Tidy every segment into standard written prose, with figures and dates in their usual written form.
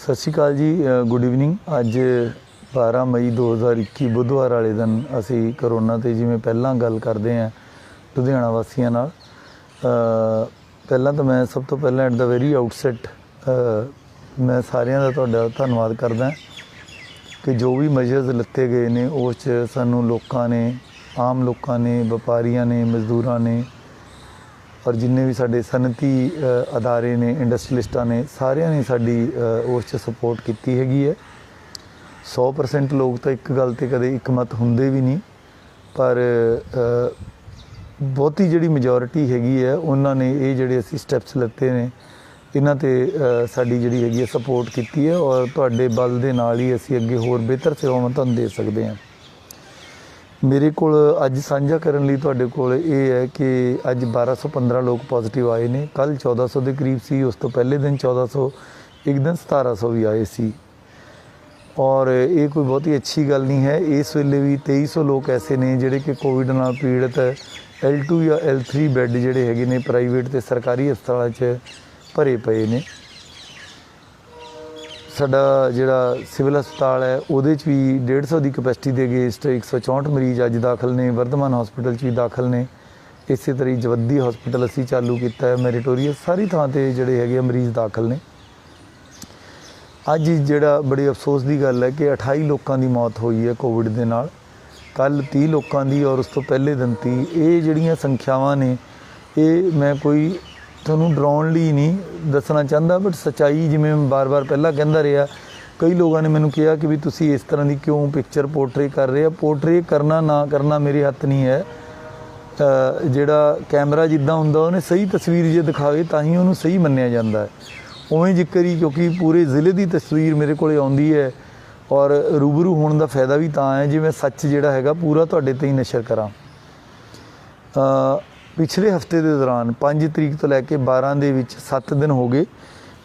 सत श्री अकाल जी, good evening. अज 12 मई 2021 बुधवार वाले दिन असी करोना ते जिवें पहलां गल करते हैं लुधियाना वासियों नाल। पहलां तो मैं सब तो पहलां एट द वेरी आउटसैट मैं सारिਆਂ ਦਾ ਤੁਹਾਡਾ ਧੰਨਵਾਦ करदा कि जो भी मेजर्स लिते गए ने उस सानू लोकां ने, आम लोकां ने, व्यापारियों ने, मजदूरां ने और जिन्ने भी साडे सनती अदारे ने, इंडस्ट्रीलिस्टां ने, सारिਆਂ ने साडी उस सपोर्ट की हैगी है। 100% लोग तो एक गल ते कदे एक मत हुंदे भी नहीं, पर बहुती जिहड़ी मेजोरिटी हैगी है उन्होंने ये जिहड़े असीं स्टैप्स लते ने इन्हां ते साडी जिहड़ी हैगी है सपोर्ट की है और तुहाडे बल दे नाल ही असीं अगे होर बेहतर सेवावां तुहानूं दे सकदे हां। मेरे को अज साझा करने लई तुहाडे कोल ये है कि अज 1215 लोग पॉजिटिव आए ने। कल 1400 के करीब सी, उस तो पहले दिन 1400, एक दिन 1700 भी आए सी। और ये कोई बहुत ही अच्छी गल नहीं है। इस वेले भी 2300 लोग ऐसे ने जिहड़े कि कोविड नाल पीड़ित L2 या L3 बैड जिहड़े हैगे ने प्राइवेट ते सरकारी हस्पतालों च भरे पे ने। साडा जिहड़ा सिविल हस्पताल है उहदे च भी 150 की कैपेसिटी दे अगेंस्ट 164 मरीज़ अज दाखिल ने। वर्धमान हॉस्पिटल च भी दाखिल ने। इस तरह जवद्दी हॉस्पिटल असी चालू किया है, मैरिटोरीअस सारी थां ते जिहड़े हैगे मरीज़ दाखिल ने। अज जिहड़ा बड़ी अफसोस की गल है कि 28 लोगों की मौत हुई है कोविड के नाल। कल 30 लोगों की और उस तो पहले दिन 30। ये जिहड़ियां संख्यावां ने ये मैं कोई तुहानूं डराउण लई नहीं दसना चाहता, बट सच्चाई जिवें मैं बार बार पहला कहंदा रहा, कई लोगों ने मैनूं कहा कि भी तुसीं इस तरह की क्यों पिक्चर पोर्ट्रे कर रहे हो। पोर्ट्रे करना ना करना मेरे हत्थ नहीं है। जिहड़ा कैमरा जिद्दां हुंदा उहने सही तस्वीर जे दिखावे तां ही उहनूं सही मन्निया जांदा है। उवें जिक्र ही क्योंकि पूरे ज़िले की तस्वीर मेरे को आउंदी है और रूबरू होने का फायदा भी तां है जे मैं सच जिहड़ा हैगा पूरा तुहाडे ते ही नशर करां। पिछले हफ्ते के दौरान 5 तरीक तो लैके 12 के 7 दिन हो गए,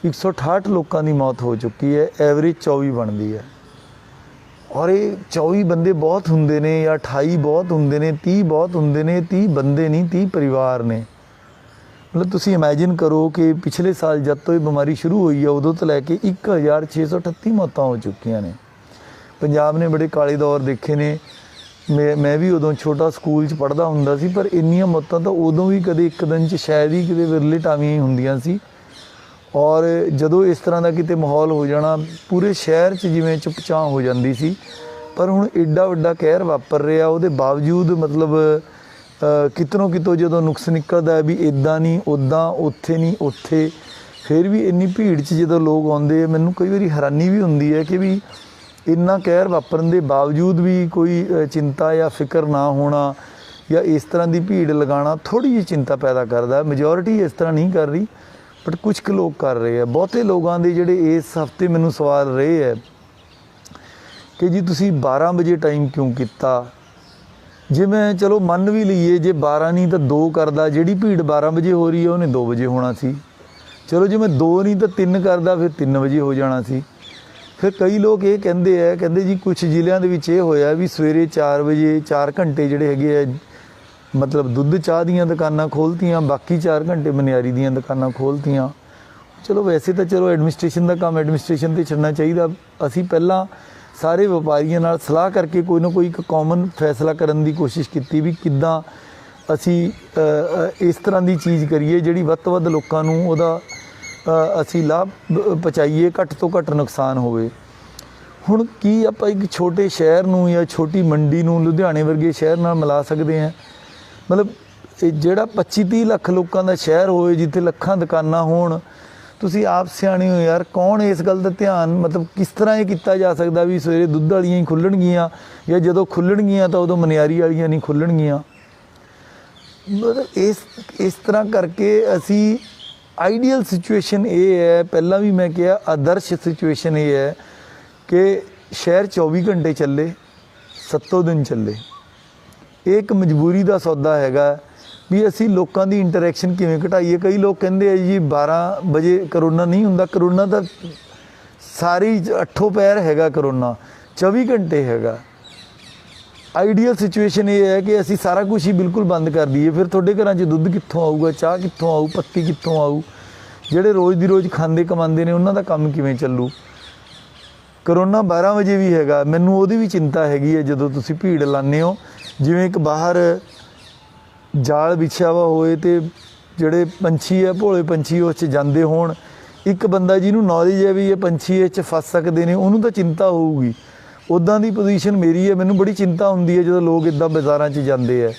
168 लोगों की मौत हो चुकी है। एवरेज 24 बनती है और ये 24 बंदे बहुत होंगे ने या 28 बहुत होंगे ने, 30 बहुत होंगे ने। 30 बंदे नहीं, 30 परिवार ने। मतलब तुसीं इमैजिन करो कि पिछले साल जब तो ये बीमारी शुरू हुई है उदों तो लैके 1638 मौतां हो चुकियां ने। पंजाब ने बड़े काले दौर देखे ने। मैं भी उदों छोटा स्कूल च पढ़दा हुंदा सी, पर इन्नियां मौतां तो उदों भी कदे एक दिन च शायद ही किते विरले टावियां ही हुंदियां सी। और जदों इस तरह का किते माहौल हो जाना पूरे शहर च जिवें चुपचां हो जाती सी। पर हुण एडा वड्डा कहर वापर रहा, उहदे बावजूद मतलब कितों कितों जो नुक्स निकलता है भी इदा नहीं उदा, उत्थे नहीं उत्थे, फिर भी इन्नी भीड़ च जो लोग आते मैनूं कई बार हैरानी भी होंदी है कि भी इन्ना कहर वापरन के बावजूद भी कोई चिंता या फिक्र ना होना या इस तरह की भीड़ लगाना थोड़ी जी चिंता पैदा करता है। मेजोरिटी इस तरह नहीं कर रही, बट कुछ क लोग कर रहे हैं। बहुते लोगों के जोड़े इस हफ्ते मैनूं सवाल रहे है कि जी तुसीं 12 बजे टाइम क्यों किया। जे मैं चलो मन भी लीए जे 12 नहीं तो 2 करदा, जिहड़ी भीड़ 12 बजे हो रही है उन्हें 2 बजे होना सी। चलो जे मैं 2 नहीं तो 3 करदा फिर 3 बजे हो जाना सी। फिर कई लोग ये कहते हैं, कहते जी कुछ जिलों के होया भी सवेरे 4 बजे 4 घंटे जिहड़े हैगे है मतलब दुੱਧ चाह दीयां दुकानां खोलतियां, बाकी 4 घंटे मनियारी दीयां दुकानां खोलतियां। चलो वैसे तो चलो एडमिनिस्ट्रेशन का काम एडमिनिस्ट्रेशन ते छड्डना चाहिए। असीं पहलां सारे व्यापारियों नाल सलाह करके कोई ना कोई एक कॉमन फैसला करने की कोशिश की भी किद्दां असी इस तरह की चीज़ करिए जिहड़ी वध तो वध लोकां नूं उहदा असी लाभ पहुँचाइए, घट तो घट नुकसान होवे। हुण की आपां एक छोटे शहर नूं या छोटी मंडी नूं लुधियाणे वर्गे शहर नाल मिला सकते हैं। मतलब जिहड़ा 25-30 लाख लोगों का शहर होए जिथे लखां दुकानां होण, तुसीं आप सियाणे हो यार, कौन इस गल का ध्यान मतलब किस तरह ये किया जा सकता भी सवेरे दुੱਧ वालियां ही खुल्लणगियां या जदों खुल्लणगियां तो उदों मनियारी वालियां नहीं खुल्लणगियां। मतलब इस तरह करके असी आइडियल सिचुएशन ये है, पहला भी मैं कहा आदर्श सिचुएशन ये है कि शहर 24 घंटे चले, 7 दिन चले। एक मजबूरी का सौदा हैगा भी असी लोगों की इंटरैक्शन किवें घटाइए। कई लोग कहते हैं जी 12 बजे करोना नहीं हुंदा। करोना तो सारी 8 पैर हैगा, करोना 24 घंटे हैगा। आइडियल सिचुएशन ये है कि असी सारा कुछ ही बिल्कुल बंद कर दईए। फिर तुहाडे घरां 'च दुੱਧ कित्थों आऊगा, चाह कित्थों आऊ, पत्ती कित्थों आऊ, जिहड़े रोज़ दी रोज़ खांदे कमांदे ने उन्हां दा काम किवें चलू। ਕਰੋਨਾ 12 ਵਜੇ ਵੀ ਹੈਗਾ, ਮੈਨੂੰ ਉਹਦੀ ਵੀ ਚਿੰਤਾ ਹੈਗੀ ਹੈ। ਜਦੋਂ ਤੁਸੀਂ ਭੀੜ ਲਾਉਂਦੇ ਹੋ, ਜਿਵੇਂ ਇੱਕ ਬਾਹਰ ਜਾਲ ਵਿਛਿਆ ਵਾ ਹੋਏ ਤੇ ਜਿਹੜੇ ਪੰਛੀ ਹੈ, ਭੋਲੇ ਪੰਛੀ ਉਸ 'ਚ ਜਾਂਦੇ ਹੋਣ, ਇੱਕ ਬੰਦਾ ਜਿਹਨੂੰ ਨੌਲੇਜ ਹੈ ਵੀ ਇਹ ਪੰਛੀ ਇਹ 'ਚ ਫਸ ਸਕਦੇ ਨੇ, ਉਹਨੂੰ ਤਾਂ ਚਿੰਤਾ ਹੋਊਗੀ। ਉੱਦਾਂ ਦੀ ਪੋਜੀਸ਼ਨ ਮੇਰੀ ਹੈ, ਮੈਨੂੰ ਬੜੀ ਚਿੰਤਾ ਹੁੰਦੀ ਹੈ ਜਦੋਂ ਲੋਕ ਇੱਦਾਂ ਬਾਜ਼ਾਰਾਂ 'ਚ ਜਾਂਦੇ ਹੈ।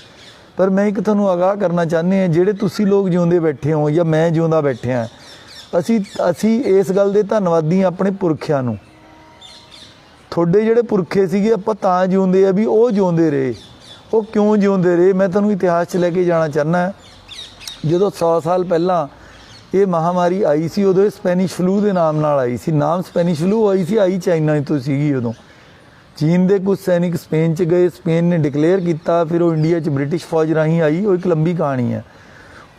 ਪਰ ਮੈਂ ਇੱਕ ਤੁਹਾਨੂੰ ਆਗਾਹ ਕਰਨਾ ਚਾਹੁੰਦੇ ਹਾਂ, ਜਿਹੜੇ ਤੁਸੀਂ ਲੋਕ ਜਿਉਂਦੇ ਬੈਠੇ ਹੋ ਜਾਂ ਮੈਂ ਜਿਉਂਦਾ ਬੈਠਿਆ, ਅਸੀਂ ਇਸ ਗੱਲ ਦੇ ਧੰਨਵਾਦੀ ਹਾਂ ਆਪਣੇ ਪੁਰਖਿਆਂ ਨੂੰ। ਤੁਹਾਡੇ ਜਿਹੜੇ ਪੁਰਖੇ ਸੀਗੇ ਆਪਾਂ ਤਾਂ ਜਿਉਂਦੇ ਆ ਵੀ ਉਹ ਜਿਉਂਦੇ ਰਹੇ। ਉਹ ਕਿਉਂ ਜਿਉਂਦੇ ਰਹੇ, ਮੈਂ ਤੁਹਾਨੂੰ ਇਤਿਹਾਸ 'ਚ ਲੈ ਕੇ ਜਾਣਾ ਚਾਹੁੰਦਾ। ਜਦੋਂ 100 ਸਾਲ ਪਹਿਲਾਂ ਇਹ ਮਹਾਮਾਰੀ ਆਈ ਸੀ, ਉਦੋਂ ਇਹ ਸਪੈਨਿਸ਼ ਫਲੂ ਦੇ ਨਾਮ ਨਾਲ ਆਈ ਸੀ। ਨਾਮ ਸਪੈਨਿਸ਼ ਫਲੂ ਆਈ ਸੀ, ਆਈ ਚਾਈਨਾ ਤੋਂ ਸੀਗੀ। ਉਦੋਂ ਚੀਨ ਦੇ ਕੁਝ ਸੈਨਿਕ ਸਪੇਨ 'ਚ ਗਏ, ਸਪੇਨ ਨੇ ਡਿਕਲੇਅਰ ਕੀਤਾ, ਫਿਰ ਉਹ ਇੰਡੀਆ 'ਚ ਬ੍ਰਿਟਿਸ਼ ਫੌਜ ਰਾਹੀਂ ਆਈ। ਉਹ ਇੱਕ ਲੰਬੀ ਕਹਾਣੀ ਹੈ।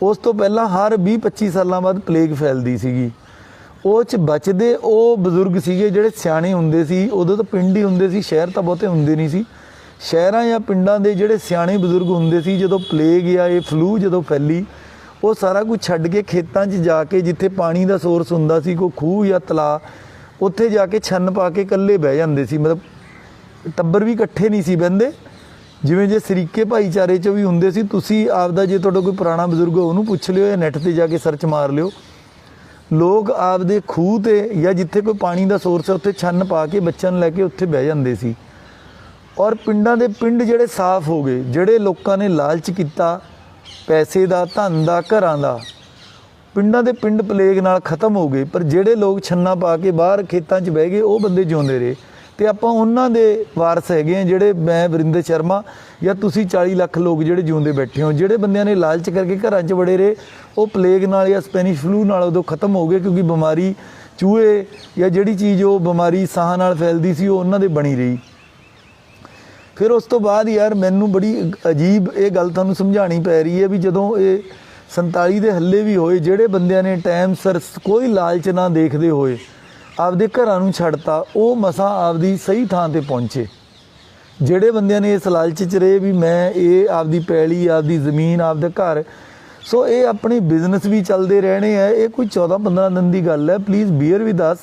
ਉਸ ਤੋਂ ਪਹਿਲਾਂ ਹਰ 20-25 ਸਾਲਾਂ ਬਾਅਦ ਪਲੇਗ ਫੈਲਦੀ ਸੀਗੀ। ਉਹ 'ਚ ਬਚਦੇ ਉਹ ਬਜ਼ੁਰਗ ਸੀਗੇ ਜਿਹੜੇ ਸਿਆਣੇ ਹੁੰਦੇ ਸੀ। ਉਦੋਂ ਤਾਂ ਪਿੰਡ ਹੀ ਹੁੰਦੇ ਸੀ, ਸ਼ਹਿਰ ਤਾਂ ਬਹੁਤੇ ਹੁੰਦੇ ਨਹੀਂ ਸੀ। ਸ਼ਹਿਰਾਂ ਜਾਂ ਪਿੰਡਾਂ ਦੇ ਜਿਹੜੇ ਸਿਆਣੇ ਬਜ਼ੁਰਗ ਹੁੰਦੇ ਸੀ, ਜਦੋਂ ਪਲੇਗ ਜਾਂ ਇਹ ਫਲੂ ਜਦੋਂ ਫੈਲੀ, ਉਹ ਸਾਰਾ ਕੁਝ ਛੱਡ ਕੇ ਖੇਤਾਂ 'ਚ ਜਾ ਕੇ, ਜਿੱਥੇ ਪਾਣੀ ਦਾ ਸੋਰਸ ਹੁੰਦਾ ਸੀ, ਕੋਈ ਖੂਹ ਜਾਂ ਤਲਾਅ, ਉੱਥੇ ਜਾ ਕੇ ਛੰਨ ਪਾ ਕੇ ਇਕੱਲੇ ਬਹਿ ਜਾਂਦੇ ਸੀ। ਮਤਲਬ ਟੱਬਰ ਵੀ ਇਕੱਠੇ ਨਹੀਂ ਸੀ ਬਹਿੰਦੇ, ਜਿਵੇਂ ਜੇ ਸਰੀਕੇ ਭਾਈਚਾਰੇ 'ਚ ਵੀ ਹੁੰਦੇ ਸੀ। ਤੁਸੀਂ ਆਪਦਾ ਜੇ ਤੁਹਾਡਾ ਕੋਈ ਪੁਰਾਣਾ ਬਜ਼ੁਰਗ ਉਹਨੂੰ ਪੁੱਛ ਲਿਓ ਜਾਂ ਨੈੱਟ 'ਤੇ ਜਾ ਕੇ ਸਰਚ ਮਾਰ ਲਿਓ। ਲੋਕ ਆਪਦੇ ਖੂਹ 'ਤੇ ਜਾਂ ਜਿੱਥੇ ਕੋਈ ਪਾਣੀ ਦਾ ਸੋਰਸ ਹੈ ਉੱਥੇ ਛੰਨ ਪਾ ਕੇ ਬੱਚਿਆਂ ਨੂੰ ਲੈ ਕੇ ਉੱਥੇ ਬਹਿ ਜਾਂਦੇ ਸੀ। ਔਰ ਪਿੰਡਾਂ ਦੇ ਪਿੰਡ ਜਿਹੜੇ ਸਾਫ਼ ਹੋ ਗਏ, ਜਿਹੜੇ ਲੋਕਾਂ ਨੇ ਲਾਲਚ ਕੀਤਾ ਪੈਸੇ ਦਾ, ਧਨ ਦਾ, ਘਰਾਂ ਦਾ, ਪਿੰਡਾਂ ਦੇ ਪਿੰਡ ਪਲੇਗ ਨਾਲ ਖਤਮ ਹੋ ਗਏ। ਪਰ ਜਿਹੜੇ ਲੋਕ ਛੰਨਾ ਪਾ ਕੇ ਬਾਹਰ ਖੇਤਾਂ 'ਚ ਬਹਿ ਗਏ, ਉਹ ਬੰਦੇ ਜਿਉਂਦੇ ਰਹੇ। ਅਤੇ ਆਪਾਂ ਉਹਨਾਂ ਦੇ ਵਾਰਸ ਹੈਗੇ ਹਾਂ, ਜਿਹੜੇ ਮੈਂ ਵਰਿੰਦਰ ਸ਼ਰਮਾ ਜਾਂ ਤੁਸੀਂ 40 ਲੱਖ ਲੋਕ ਜਿਹੜੇ ਜਿਉਂਦੇ ਬੈਠੇ ਹੋ। ਜਿਹੜੇ ਬੰਦਿਆਂ ਨੇ ਲਾਲਚ ਕਰਕੇ ਘਰਾਂ 'ਚ ਵੜੇ ਰਹੇ, ਉਹ ਪਲੇਗ ਨਾਲ ਜਾਂ ਸਪੈਨਿਸ਼ ਫਲੂ ਨਾਲ ਉਦੋਂ ਖਤਮ ਹੋ ਗਏ, ਕਿਉਂਕਿ ਬਿਮਾਰੀ ਚੂਹੇ ਜਾਂ ਜਿਹੜੀ ਚੀਜ਼ ਉਹ ਬਿਮਾਰੀ ਸਾਹਾਂ ਨਾਲ ਫੈਲਦੀ ਸੀ, ਉਹ ਉਹਨਾਂ ਦੇ ਬਣੀ ਰਹੀ। ਫਿਰ ਉਸ ਤੋਂ ਬਾਅਦ ਯਾਰ ਮੈਨੂੰ ਬੜੀ ਅਜੀਬ ਇਹ ਗੱਲ ਤੁਹਾਨੂੰ ਸਮਝਾਉਣੀ ਪੈ ਰਹੀ ਹੈ ਵੀ ਜਦੋਂ ਇਹ 47 ਦੇ ਹੱਲੇ ਵੀ ਹੋਏ, ਜਿਹੜੇ ਬੰਦਿਆਂ ਨੇ ਟਾਈਮ ਸਿਰ ਕੋਈ ਲਾਲਚ ਨਾ ਦੇਖਦੇ ਹੋਏ ਆਪਦੇ ਘਰਾਂ ਨੂੰ ਛੱਡਤਾ, ਉਹ ਮਸਾਂ ਆਪਦੀ ਸਹੀ ਥਾਂ 'ਤੇ ਪਹੁੰਚੇ। ਜਿਹੜੇ ਬੰਦਿਆਂ ਨੇ ਇਸ ਲਾਲਚ 'ਚ ਰਹੇ ਵੀ ਮੈਂ ਇਹ ਆਪਦੀ ਪੈਲੀ, ਆਪਦੀ ਜ਼ਮੀਨ, ਆਪਦਾ ਘਰ, ਸੋ ਇਹ ਆਪਣੇ ਬਿਜ਼ਨਸ ਵੀ ਚੱਲਦੇ ਰਹਿਣੇ ਹੈ। ਇਹ ਕੋਈ 14-15 ਦਿਨ ਦੀ ਗੱਲ ਹੈ। Please beer with us.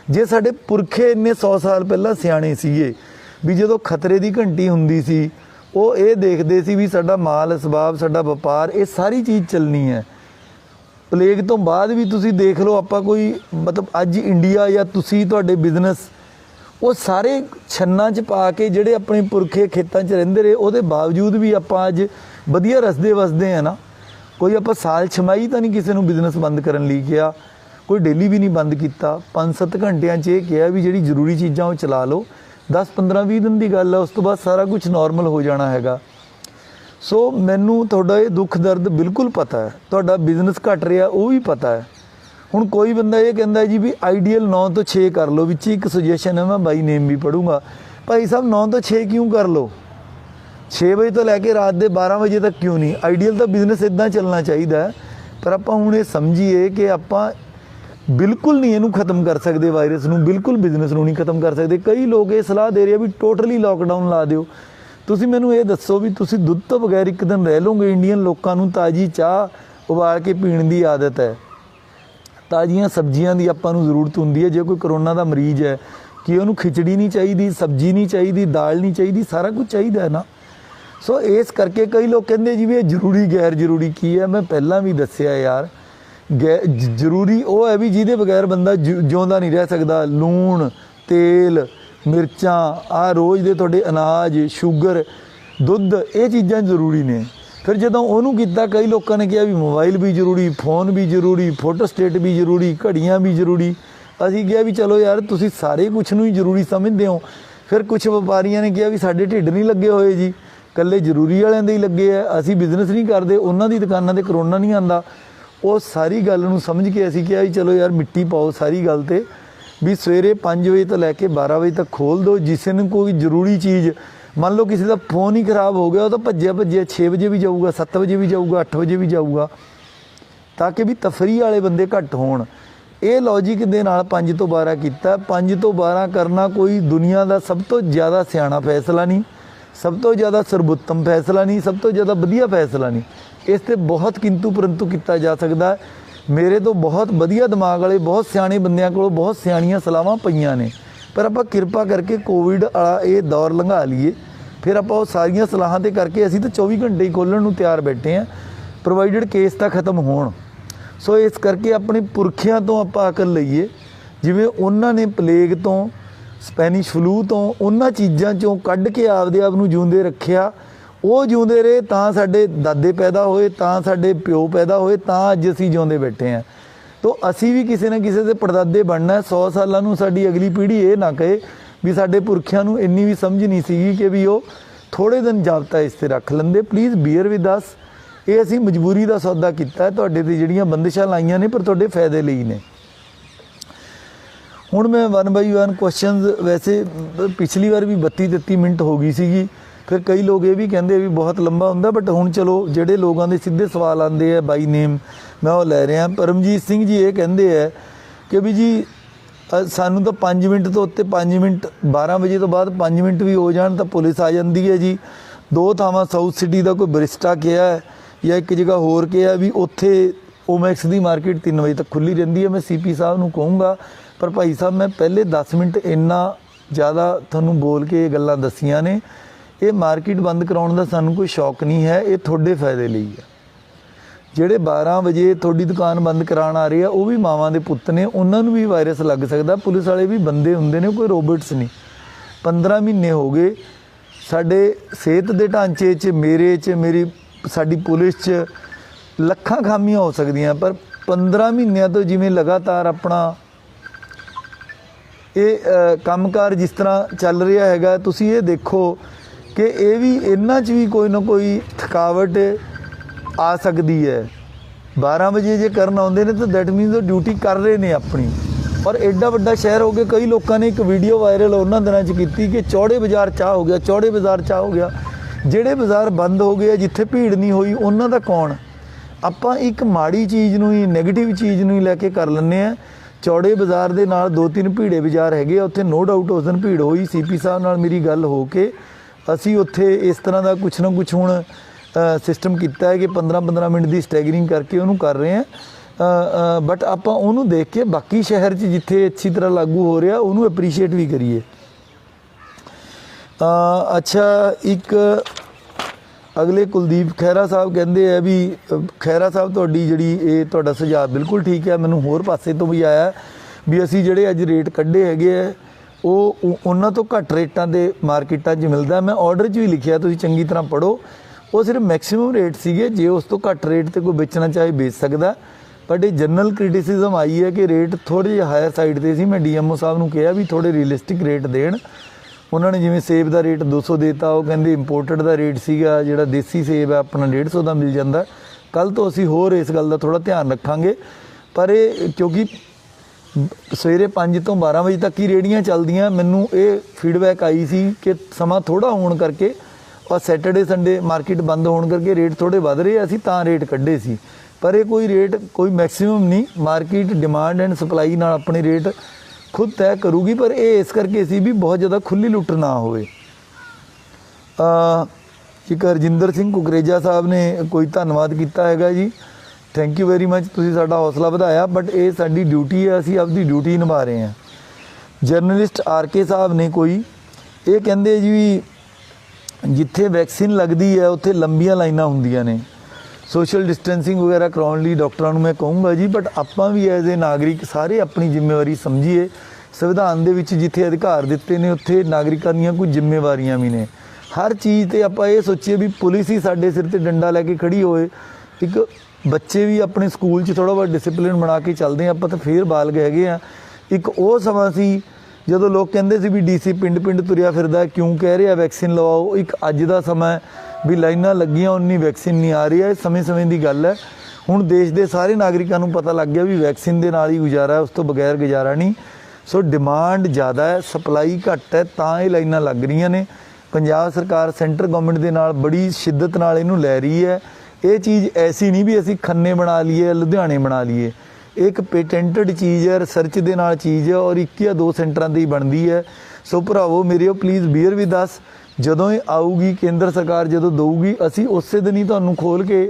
ਜੇ ਸਾਡੇ ਪੁਰਖੇ ਇੰਨੇ 100 ਸਾਲ ਪਹਿਲਾਂ ਸਿਆਣੇ ਸੀਗੇ ਵੀ ਜਦੋਂ ਖਤਰੇ ਦੀ ਘੰਟੀ ਹੁੰਦੀ ਸੀ, ਉਹ ਇਹ ਦੇਖਦੇ ਸੀ ਵੀ ਸਾਡਾ ਮਾਲ ਅਸਬਾਬ, ਸਾਡਾ ਵਪਾਰ, ਇਹ ਸਾਰੀ ਚੀਜ਼ ਚੱਲਣੀ ਹੈ। ਪਲੇਗ ਤੋਂ ਬਾਅਦ ਵੀ ਤੁਸੀਂ ਦੇਖ ਲਓ, ਆਪਾਂ ਕੋਈ ਮਤਲਬ ਅੱਜ ਇੰਡੀਆ ਜਾਂ ਤੁਸੀਂ ਤੁਹਾਡੇ ਬਿਜ਼ਨਸ, ਉਹ ਸਾਰੇ ਛੰਨਾਂ 'ਚ ਪਾ ਕੇ ਜਿਹੜੇ ਆਪਣੇ ਪੁਰਖੇ ਖੇਤਾਂ 'ਚ ਰਹਿੰਦੇ ਰਹੇ, ਉਹਦੇ ਬਾਵਜੂਦ ਵੀ ਆਪਾਂ ਅੱਜ ਵਧੀਆ ਰਸਦੇ ਵਸਦੇ ਆ ਨਾ। ਕੋਈ ਆਪਾਂ ਸਾਲ ਛਮਾਈ ਤਾਂ ਨਹੀਂ ਕਿਸੇ ਨੂੰ ਬਿਜ਼ਨਸ ਬੰਦ ਕਰਨ ਲਈ ਕਿਹਾ, ਕੋਈ ਡੇਲੀ ਵੀ ਨਹੀਂ ਬੰਦ ਕੀਤਾ। 5-7 ਘੰਟਿਆਂ 'ਚ ਇਹ ਕਿਹਾ ਵੀ ਜਿਹੜੀ ਜ਼ਰੂਰੀ ਚੀਜ਼ਾਂ ਉਹ ਚਲਾ ਲਓ। 10-15-20 ਦਿਨ ਦੀ ਗੱਲ ਹੈ, ਉਸ ਤੋਂ ਬਾਅਦ ਸਾਰਾ ਕੁਝ ਨੋਰਮਲ ਹੋ ਜਾਣਾ ਹੈਗਾ। ਸੋ ਮੈਨੂੰ ਤੁਹਾਡਾ ਇਹ ਦੁੱਖ ਦਰਦ ਬਿਲਕੁਲ ਪਤਾ ਹੈ, ਤੁਹਾਡਾ ਬਿਜ਼ਨਸ ਘਟ ਰਿਹਾ ਉਹ ਵੀ ਪਤਾ ਹੈ। ਹੁਣ ਕੋਈ ਬੰਦਾ ਇਹ ਕਹਿੰਦਾ ਜੀ ਵੀ ਆਈਡੀਅਲ 9 ਤੋਂ 6 ਕਰ ਲਓ। ਵਿੱਚ ਇੱਕ ਸੁਜੈਸ਼ਨ ਹੈ, ਮੈਂ ਬਾਈ ਨੇਮ ਵੀ ਪੜੂੰਗਾ, ਭਾਈ ਸਾਹਿਬ 9 ਤੋਂ 6 ਕਿਉਂ ਕਰ ਲਓ? 6 ਵਜੇ ਤੋਂ ਲੈ ਕੇ ਰਾਤ ਦੇ 12 ਵਜੇ ਤੱਕ ਕਿਉਂ ਨਹੀਂ? ਆਈਡੀਅਲ ਤਾਂ ਬਿਜ਼ਨਸ ਇੱਦਾਂ ਚੱਲਣਾ ਚਾਹੀਦਾ ਹੈ। ਪਰ ਆਪਾਂ ਹੁਣ ਇਹ ਸਮਝੀਏ ਕਿ ਆਪਾਂ ਬਿਲਕੁਲ ਨਹੀਂ ਇਹਨੂੰ ਖਤਮ ਕਰ ਸਕਦੇ, ਵਾਇਰਸ ਨੂੰ ਬਿਲਕੁਲ, ਬਿਜ਼ਨਸ ਨੂੰ ਨਹੀਂ ਖਤਮ ਕਰ ਸਕਦੇ। ਕਈ ਲੋਕ ਇਹ ਸਲਾਹ ਦੇ ਰਹੇ ਆ ਵੀ ਟੋਟਲੀ ਲੋਕਡਾਊਨ ਲਾ ਦਿਓ। ਤੁਸੀਂ ਮੈਨੂੰ ਇਹ ਦੱਸੋ ਵੀ ਤੁਸੀਂ ਦੁੱਧ ਤੋਂ ਬਗੈਰ ਇੱਕ ਦਿਨ ਰਹਿ ਲਓਗੇ? ਇੰਡੀਅਨ ਲੋਕਾਂ ਨੂੰ ਤਾਜ਼ੀ ਚਾਹ ਉਬਾਲ ਕੇ ਪੀਣ ਦੀ ਆਦਤ ਹੈ, ਤਾਜ਼ੀਆਂ ਸਬਜ਼ੀਆਂ ਦੀ ਆਪਾਂ ਨੂੰ ਜ਼ਰੂਰਤ ਹੁੰਦੀ ਹੈ। ਜੇ ਕੋਈ ਕਰੋਨਾ ਦਾ ਮਰੀਜ਼ ਹੈ, ਕਿ ਉਹਨੂੰ ਖਿਚੜੀ ਨਹੀਂ ਚਾਹੀਦੀ, ਸਬਜ਼ੀ ਨਹੀਂ ਚਾਹੀਦੀ, ਦਾਲ ਨਹੀਂ ਚਾਹੀਦੀ, ਸਾਰਾ ਕੁਝ ਚਾਹੀਦਾ ਹੈ ਨਾ। ਸੋ ਇਸ ਕਰਕੇ ਕਈ ਲੋਕ ਕਹਿੰਦੇ ਜੀ ਵੀ ਇਹ ਜ਼ਰੂਰੀ ਗੈਰ ਜ਼ਰੂਰੀ ਕੀ ਹੈ। ਮੈਂ ਪਹਿਲਾਂ ਵੀ ਦੱਸਿਆ ਯਾਰ, ਜ਼ਰੂਰੀ ਉਹ ਹੈ ਵੀ ਜਿਹਦੇ ਬਗੈਰ ਬੰਦਾ ਜਿਉਂਦਾ ਨਹੀਂ ਰਹਿ ਸਕਦਾ। ਲੂਣ, ਤੇਲ, ਮਿਰਚਾਂ, ਆਹ ਰੋਜ਼ ਦੇ ਤੁਹਾਡੇ ਅਨਾਜ, ਸ਼ੂਗਰ, ਦੁੱਧ, ਇਹ ਚੀਜ਼ਾਂ ਜ਼ਰੂਰੀ ਨੇ। ਫਿਰ ਜਦੋਂ ਉਹਨੂੰ ਕੀਤਾ, ਕਈ ਲੋਕਾਂ ਨੇ ਕਿਹਾ ਵੀ ਮੋਬਾਈਲ ਵੀ ਜ਼ਰੂਰੀ, ਫੋਨ ਵੀ ਜ਼ਰੂਰੀ, ਫੋਟੋ ਸਟੇਟ ਵੀ ਜ਼ਰੂਰੀ, ਘੜੀਆਂ ਵੀ ਜ਼ਰੂਰੀ। ਅਸੀਂ ਕਿਹਾ ਵੀ ਚਲੋ ਯਾਰ ਤੁਸੀਂ ਸਾਰੇ ਕੁਛ ਨੂੰ ਹੀ ਜ਼ਰੂਰੀ ਸਮਝਦੇ ਹੋ। ਫਿਰ ਕੁਛ ਵਪਾਰੀਆਂ ਨੇ ਕਿਹਾ ਵੀ ਸਾਡੇ ਢਿੱਡ ਨਹੀਂ ਲੱਗੇ ਹੋਏ ਜੀ, ਇਕੱਲੇ ਜ਼ਰੂਰੀ ਵਾਲਿਆਂ ਦੇ ਹੀ ਲੱਗੇ ਆ, ਅਸੀਂ ਬਿਜ਼ਨਸ ਨਹੀਂ ਕਰਦੇ, ਉਹਨਾਂ ਦੀ ਦੁਕਾਨਾਂ 'ਤੇ ਕਰੋਨਾ ਨਹੀਂ ਆਉਂਦਾ। ਉਹ ਸਾਰੀ ਗੱਲ ਨੂੰ ਸਮਝ ਕੇ ਅਸੀਂ ਕਿਹਾ ਵੀ ਚਲੋ ਯਾਰ ਮਿੱਟੀ ਪਾਓ ਸਾਰੀ ਗੱਲ 'ਤੇ, ਵੀ ਸਵੇਰੇ 5 ਵਜੇ ਤੋਂ ਲੈ ਕੇ 12 ਵਜੇ ਤੱਕ ਖੋਲ੍ਹ ਦਿਓ। ਜਿਸ ਨੂੰ ਕੋਈ ਜ਼ਰੂਰੀ ਚੀਜ਼, ਮੰਨ ਲਓ ਕਿਸੇ ਦਾ ਫ਼ੋਨ ਹੀ ਖਰਾਬ ਹੋ ਗਿਆ, ਉਹ ਤਾਂ ਭੱਜਿਆ 6 ਵਜੇ ਵੀ ਜਾਊਗਾ, 7 ਵਜੇ ਵੀ ਜਾਊਗਾ, 8 ਵਜੇ ਵੀ ਜਾਊਗਾ, ਤਾਂ ਕਿ ਵੀ ਤਫਰੀਹ ਵਾਲੇ ਬੰਦੇ ਘੱਟ ਹੋਣ। ਇਹ ਲੌਜਿਕ ਦੇ ਨਾਲ 5 ਤੋਂ 12 ਕੀਤਾ। 5 ਤੋਂ 12 ਕਰਨਾ ਕੋਈ ਦੁਨੀਆ ਦਾ ਸਭ ਤੋਂ ਜ਼ਿਆਦਾ ਸਿਆਣਾ ਫੈਸਲਾ ਨਹੀਂ, ਸਭ ਤੋਂ ਜ਼ਿਆਦਾ ਸਰਬੋਤਮ ਫੈਸਲਾ ਨਹੀਂ, ਸਭ ਤੋਂ ਜ਼ਿਆਦਾ ਵਧੀਆ ਫੈਸਲਾ ਨਹੀਂ। ਇਸ 'ਤੇ ਬਹੁਤ ਕਿੰਤੂ ਪਰੰਤੂ ਕੀਤਾ ਜਾ ਸਕਦਾ। ਮੇਰੇ ਤੋਂ ਬਹੁਤ ਵਧੀਆ ਦਿਮਾਗ ਵਾਲੇ, ਬਹੁਤ ਸਿਆਣੇ ਬੰਦਿਆਂ ਕੋਲ ਬਹੁਤ ਸਿਆਣੀਆਂ ਸਲਾਹਾਂ ਪਈਆਂ ਨੇ, पर आप किरपा करके कोविड वाला ये दौर लंघा लीए, फिर आप सारिया सलाहां ते करके असीं तो 24 घंटे ही खोलण नूं तैयार बैठे हैं, प्रोवाइडेड केस तो खत्म होण। सो इस करके अपने पुरखियां तो आप अकल लईए, जिवें उन्हां ने प्लेग तो स्पैनिश फ्लू तो उन्हां चीज़ां चों कढ के आपदे आप नूं जिउंदे रखिया, वो जिउंदे रहे तां साडे दादे पैदा होए, तां साडे प्यो पैदा होए, तां अज असीं जिउंदे बैठे हैं। तो असी भी किसी ना किसी के परदादे बनना है। 100 सालों नूं साडी अगली पीढ़ी ये ना कहे भी साडे पुरखियां नूं इन्नी भी समझ नहीं सीगी कि भी वो थोड़े दिन जाबता इस ते रख लेंदे। प्लीज़ बीयर विद अस, ये असी मजबूरी का सौदा किया है, तुहाडे ते जिहड़ियां बंदिशां लाइयां ने पर तुहाडे फायदे लई ने। हुण मैं 1 बाई 1 क्वेश्चन, वैसे पिछली बार भी 32-33 मिनट हो गई सीगी, फिर कई लोग ये भी कहते भी बहुत लंबा होंदा, बट हुण चलो जिहड़े लोगों के सीधे सवाल आते हैं बाई नेम मैं वो लै रहा। परमजीत सिंह जी ये कहते हैं कि भी जी सानू तो 5 मिनट तो उत्ते 5 मिनट 12 बजे तो बाद 5 मिनट भी हो जाए तो पुलिस आ जाती है जी। 2 थावां साउथ सिटी का कोई बरिस्टा किया है या एक जगह होर किया भी, उत्थे ओमैक्स की मार्केट 3 बजे तक खुली रही है। मैं CP साहब नूं कहूँगा, पर भाई साहब मैं पहले 10 मिनट इन्ना ज़्यादा तुहानूं बोल के ये गल्लां दसियां ने, ये मार्केट बंद कराउण दा सानूं कोई शौक नहीं है, ये तुहाडे फायदे लई है। ਜਿਹੜੇ 12 ਵਜੇ ਤੁਹਾਡੀ ਦੁਕਾਨ ਬੰਦ ਕਰਾਉਣ ਆ ਰਹੇ ਆ ਉਹ ਵੀ ਮਾਵਾਂ ਦੇ ਪੁੱਤ ਨੇ, ਉਹਨਾਂ ਨੂੰ ਵੀ ਵਾਇਰਸ ਲੱਗ ਸਕਦਾ। ਪੁਲਿਸ ਵਾਲੇ ਵੀ ਬੰਦੇ ਹੁੰਦੇ ਨੇ, ਕੋਈ ਰੋਬੋਟਸ ਨਹੀਂ। 15 ਮਹੀਨੇ ਹੋ ਗਏ ਸਾਡੇ ਸਿਹਤ ਦੇ ਢਾਂਚੇ 'ਚ, ਮੇਰੇ 'ਚ, ਸਾਡੀ ਪੁਲਿਸ 'ਚ ਲੱਖਾਂ ਖਾਮੀਆਂ ਹੋ ਸਕਦੀਆਂ, ਪਰ 15 ਮਹੀਨਿਆਂ ਤੋਂ ਜਿਵੇਂ ਲਗਾਤਾਰ ਆਪਣਾ ਇਹ ਕੰਮਕਾਰ ਜਿਸ ਤਰ੍ਹਾਂ ਚੱਲ ਰਿਹਾ ਹੈਗਾ, ਤੁਸੀਂ ਇਹ ਦੇਖੋ ਕਿ ਇਹ ਵੀ ਇਹਨਾਂ 'ਚ ਵੀ ਕੋਈ ਨਾ ਕੋਈ ਥਕਾਵਟ आ सकती है। 12 बजे जे करन आउंदे ने तो दैट मीनस वो ड्यूटी कर रहे हैं अपनी। और एडा वड्डा शहर हो गया, कई लोगों ने एक वीडियो वायरल उन्होंने दिनों च की कि चौड़े बाजार चाह हो गया, चौड़े बाजार चाह हो गया। ਜਿਹੜੇ ਬਾਜ਼ਾਰ ਬੰਦ ਹੋ ਗਏ ਜਿੱਥੇ ਭੀੜ ਨਹੀਂ ਹੋਈ ਉਹਨਾਂ ਦਾ ਕੌਣ? ਆਪਾਂ ਇੱਕ ਮਾੜੀ ਚੀਜ਼ ਨੂੰ ਹੀ, ਨੈਗੇਟਿਵ ਚੀਜ਼ ਨੂੰ ਹੀ ਲੈ ਕੇ ਕਰ ਲੈਂਦੇ ਆ। ਚੌੜੇ ਬਾਜ਼ਾਰ ਦੇ ਨਾਲ 2-3 ਭੀੜੇ ਬਾਜ਼ਾਰ ਹੈਗੇ, ਉੱਥੇ ਨੋ ਡਾਊਟ ਉਸ ਦਿਨ ਭੀੜ ਹੋਈ। CP ਸਾਹਿਬ ਨਾਲ ਮੇਰੀ ਗੱਲ ਹੋ ਕੇ ਅਸੀਂ ਉੱਥੇ ਇਸ ਤਰ੍ਹਾਂ ਦਾ ਕੁਛ ਨਾ ਕੁਛ ਹੁਣ सिस्टम किया है कि 15-15 मिनट की स्टैगरिंग करके उन्होंने कर रहे हैं। बट आप उन्होंने देख के बाकी शहर च जिथे अच्छी तरह लागू हो रहा उन्होंने अप्रीशिएट भी करिए। अच्छा, एक अगले कुलदीप खैरा साहब कहते हैं भी खैरा साहब तुहाडी जिहड़ी ये तुहाडा सुझाव बिल्कुल ठीक है, मैनूं होर पासे तो भी आया भी असीं जिहड़े अज रेट कढ़े हैगे है वो उन्हां तो घੱਟ रेटां ते मार्केटां 'च मिलदा। मैं ऑर्डर 'च भी लिखिया, तुसीं चंगी तरह पढ़ो। वो सिर्फ मैक्सीमम रेट सीगे, जे उस तो घੱਟ रेट ते कोई बेचना चाहे बेच सकदा। बट ये जनरल क्रिटिसिजम आई है कि रेट थोड़े जिहे हायर साइड ते सी। मैं DMO साहब नूं कहा भी थोड़े रियलिस्टिक रेट देण। उन्होंने जिवें सेब का रेट 200 देता, वो कहंदे इंपोर्टेड का रेट सीगा जिहड़ा देसी सेब है अपना 150 का मिल जाता। कल तो असीं होर इस गल का थोड़ा ध्यान रखांगे। पर ये क्योंकि सवेरे 5 ਤੋਂ 12 वजे तक ही रेहड़ियां चलदियां, मैनूं ये फीडबैक आई सी कि समा थोड़ा होण करके और सैटरडे संडे मार्केट बंद होने करके रेट थोड़े वध रहे, असीं तां रेट कढ़े सी। पर ये कोई रेट कोई मैक्सीमम नहीं, मार्केट डिमांड एंड सप्लाई नाल अपने रेट खुद तय करूगी। पर ये इस करके सी भी बहुत ज़्यादा खुली लुट ना होवे। एक हरजिंदर सिंह कुकरेजा साहब ने कोई धन्नवाद किया है जी, थैंक यू वेरी मच, तुसीं साडा हौसला वधाया। बट ये साडी ड्यूटी है, असीं आपकी ड्यूटी निभा रहे हैं। जर्नलिस्ट RK साहब ने कोई ये कहंदे जी जिथे वैक्सीन लगती है उत्थे लंबियां लाइनां हुंदियां ने, सोशल डिस्टेंसिंग वगैरह कराउण लई डॉक्टरां नूं मैं कहूँगा जी। बट आपां भी एज ए नागरिक सारे अपनी जिम्मेवारी समझीए। संविधान दे विच जिथे अधिकार दिते ने उत्थे नागरिकां दीयां कुछ जिम्मेवारियां भी ने। हर चीज़ ते आपां ये सोचीए भी पुलिस ही साडे सिर ते डंडा लैके खड़ी होए। एक बच्चे भी अपने स्कूल च थोड़ा बहुत डिसिपलिन बना के चलते हैं, आपां तां फिर बालग हैगे आ। एक वो समा सी ਜਦੋਂ लोग कहते सी भी DC पिंड तुरिया फिरदा, क्यों कह रहे वैक्सीन लवाओ। एक अज का समा भी लाइनां लगियां उन्नी वैक्सीन नहीं आ रही है, समय की गल है। हुण देश के सारे नागरिकों को पता लग गया भी वैक्सीन के नाल ही गुजारा है, उस तो बगैर गुजारा नहीं। सो डिमांड ज़्यादा है, सप्लाई घट है, तां ये लाइनां लग रही ने। पंजाब सरकार सेंटर गवर्नमेंट के नाल बड़ी शिद्दत नाल इहनूं लै रही है। ये चीज़ ऐसी नहीं भी असीं खन्ने बना लीए, लुधियाने बना लीए। एक पेटेंटेड चीज़ है, रिसर्च के नाल चीज़ है और 1 या 2 सेंटरां दी बनती है। सो भरावो मेरे प्लीज़ बीयर विद अस, जदों ये आऊगी केंद्र सरकार जदों देऊगी असी उस दिन ही तुहानूं खोल के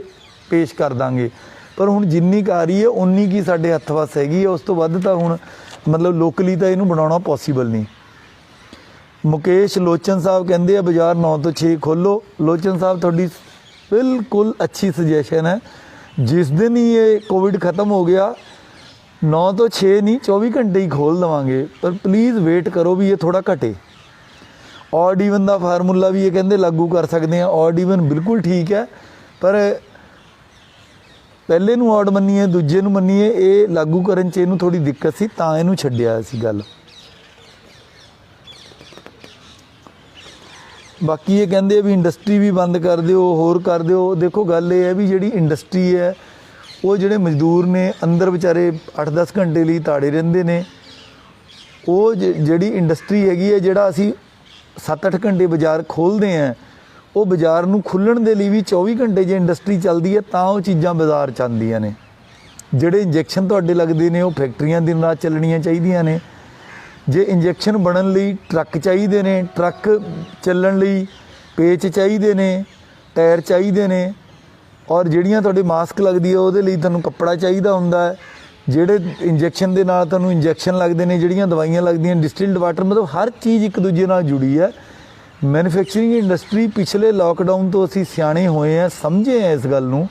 पेश कर दांगे। पर हुण जिन्नी क आ रही है उन्नी की साडे हत्थ वस हैगी है, उस तो वध तां हुण मतलब लोकली तां इहनूं बनाउणा पॉसीबल नहीं। मुकेश लोचन साहब कहते हैं बाज़ार 9 तो 6 खोलो। लोचन साहब थोड़ी बिल्कुल अच्छी सजेशन है। जिस दिन ही ये कोविड ख़त्म हो गया 9 तो 6 नहीं 24 घंटे ही खोल देवांगे, पर प्लीज़ वेट करो भी ये थोड़ा घटे। ऑड ईवन का फार्मूला भी ये कहते लागू कर सकते हैं। ऑड ईवन बिल्कुल ठीक है, पर पहले नूं ऑड मन्नीए दूजे नूं मन्नीए, ये लागू करन च इहनूं थोड़ी दिक्कत सी, तां इहनूं छड्डिया सी गल। बाकी ये कहते भी इंडस्ट्री भी बंद कर दिओ, होर कर दिओ। देखो गल ये है भी जिहड़ी इंडस्ट्री है वो जिहड़े मजदूर ने अंदर बेचारे 8-10 घंटे लिए ताड़े रहिंदे ने, वो जिहड़ी इंडस्ट्री हैगी है, जिहड़ा असी 7-8 घंटे बाज़ार खोलते हैं, वो बाज़ार नूं खुल्लण दे लई भी 24 घंटे जे इंडस्ट्री चलदी है तां वो चीज़ां बाज़ार च आंदियां ने। जिहड़े इंजैक्शन तुहाडे लगदे ने वो फैक्ट्रियां दिन रात चलणियां चाहीदियां ने। जे इंजैक्शन बनन लई ट्रक चाहिए ने, ट्रक चलण लई पेच चाहिए ने, टायर चाहिए ने, और जिहड़ियां तुहाडे मास्क लगदी है ਉਹਦੇ ਲਈ ਤੁਹਾਨੂੰ कपड़ा चाहिए ਹੁੰਦਾ है। ਜਿਹੜੇ इंजैक्शन ਦੇ ਨਾਲ ਤੁਹਾਨੂੰ इंजैक्शन लगते हैं, ਜਿਹੜੀਆਂ ਦਵਾਈਆਂ ਲੱਗਦੀਆਂ डिस्टिल्ड वाटर, मतलब हर चीज़ एक दूजे ਨਾਲ जुड़ी है। मैन्युफैक्चरिंग इंडस्ट्री पिछले लॉकडाउन तो असी सियाणे होए हैं, समझे हैं इस गल नूं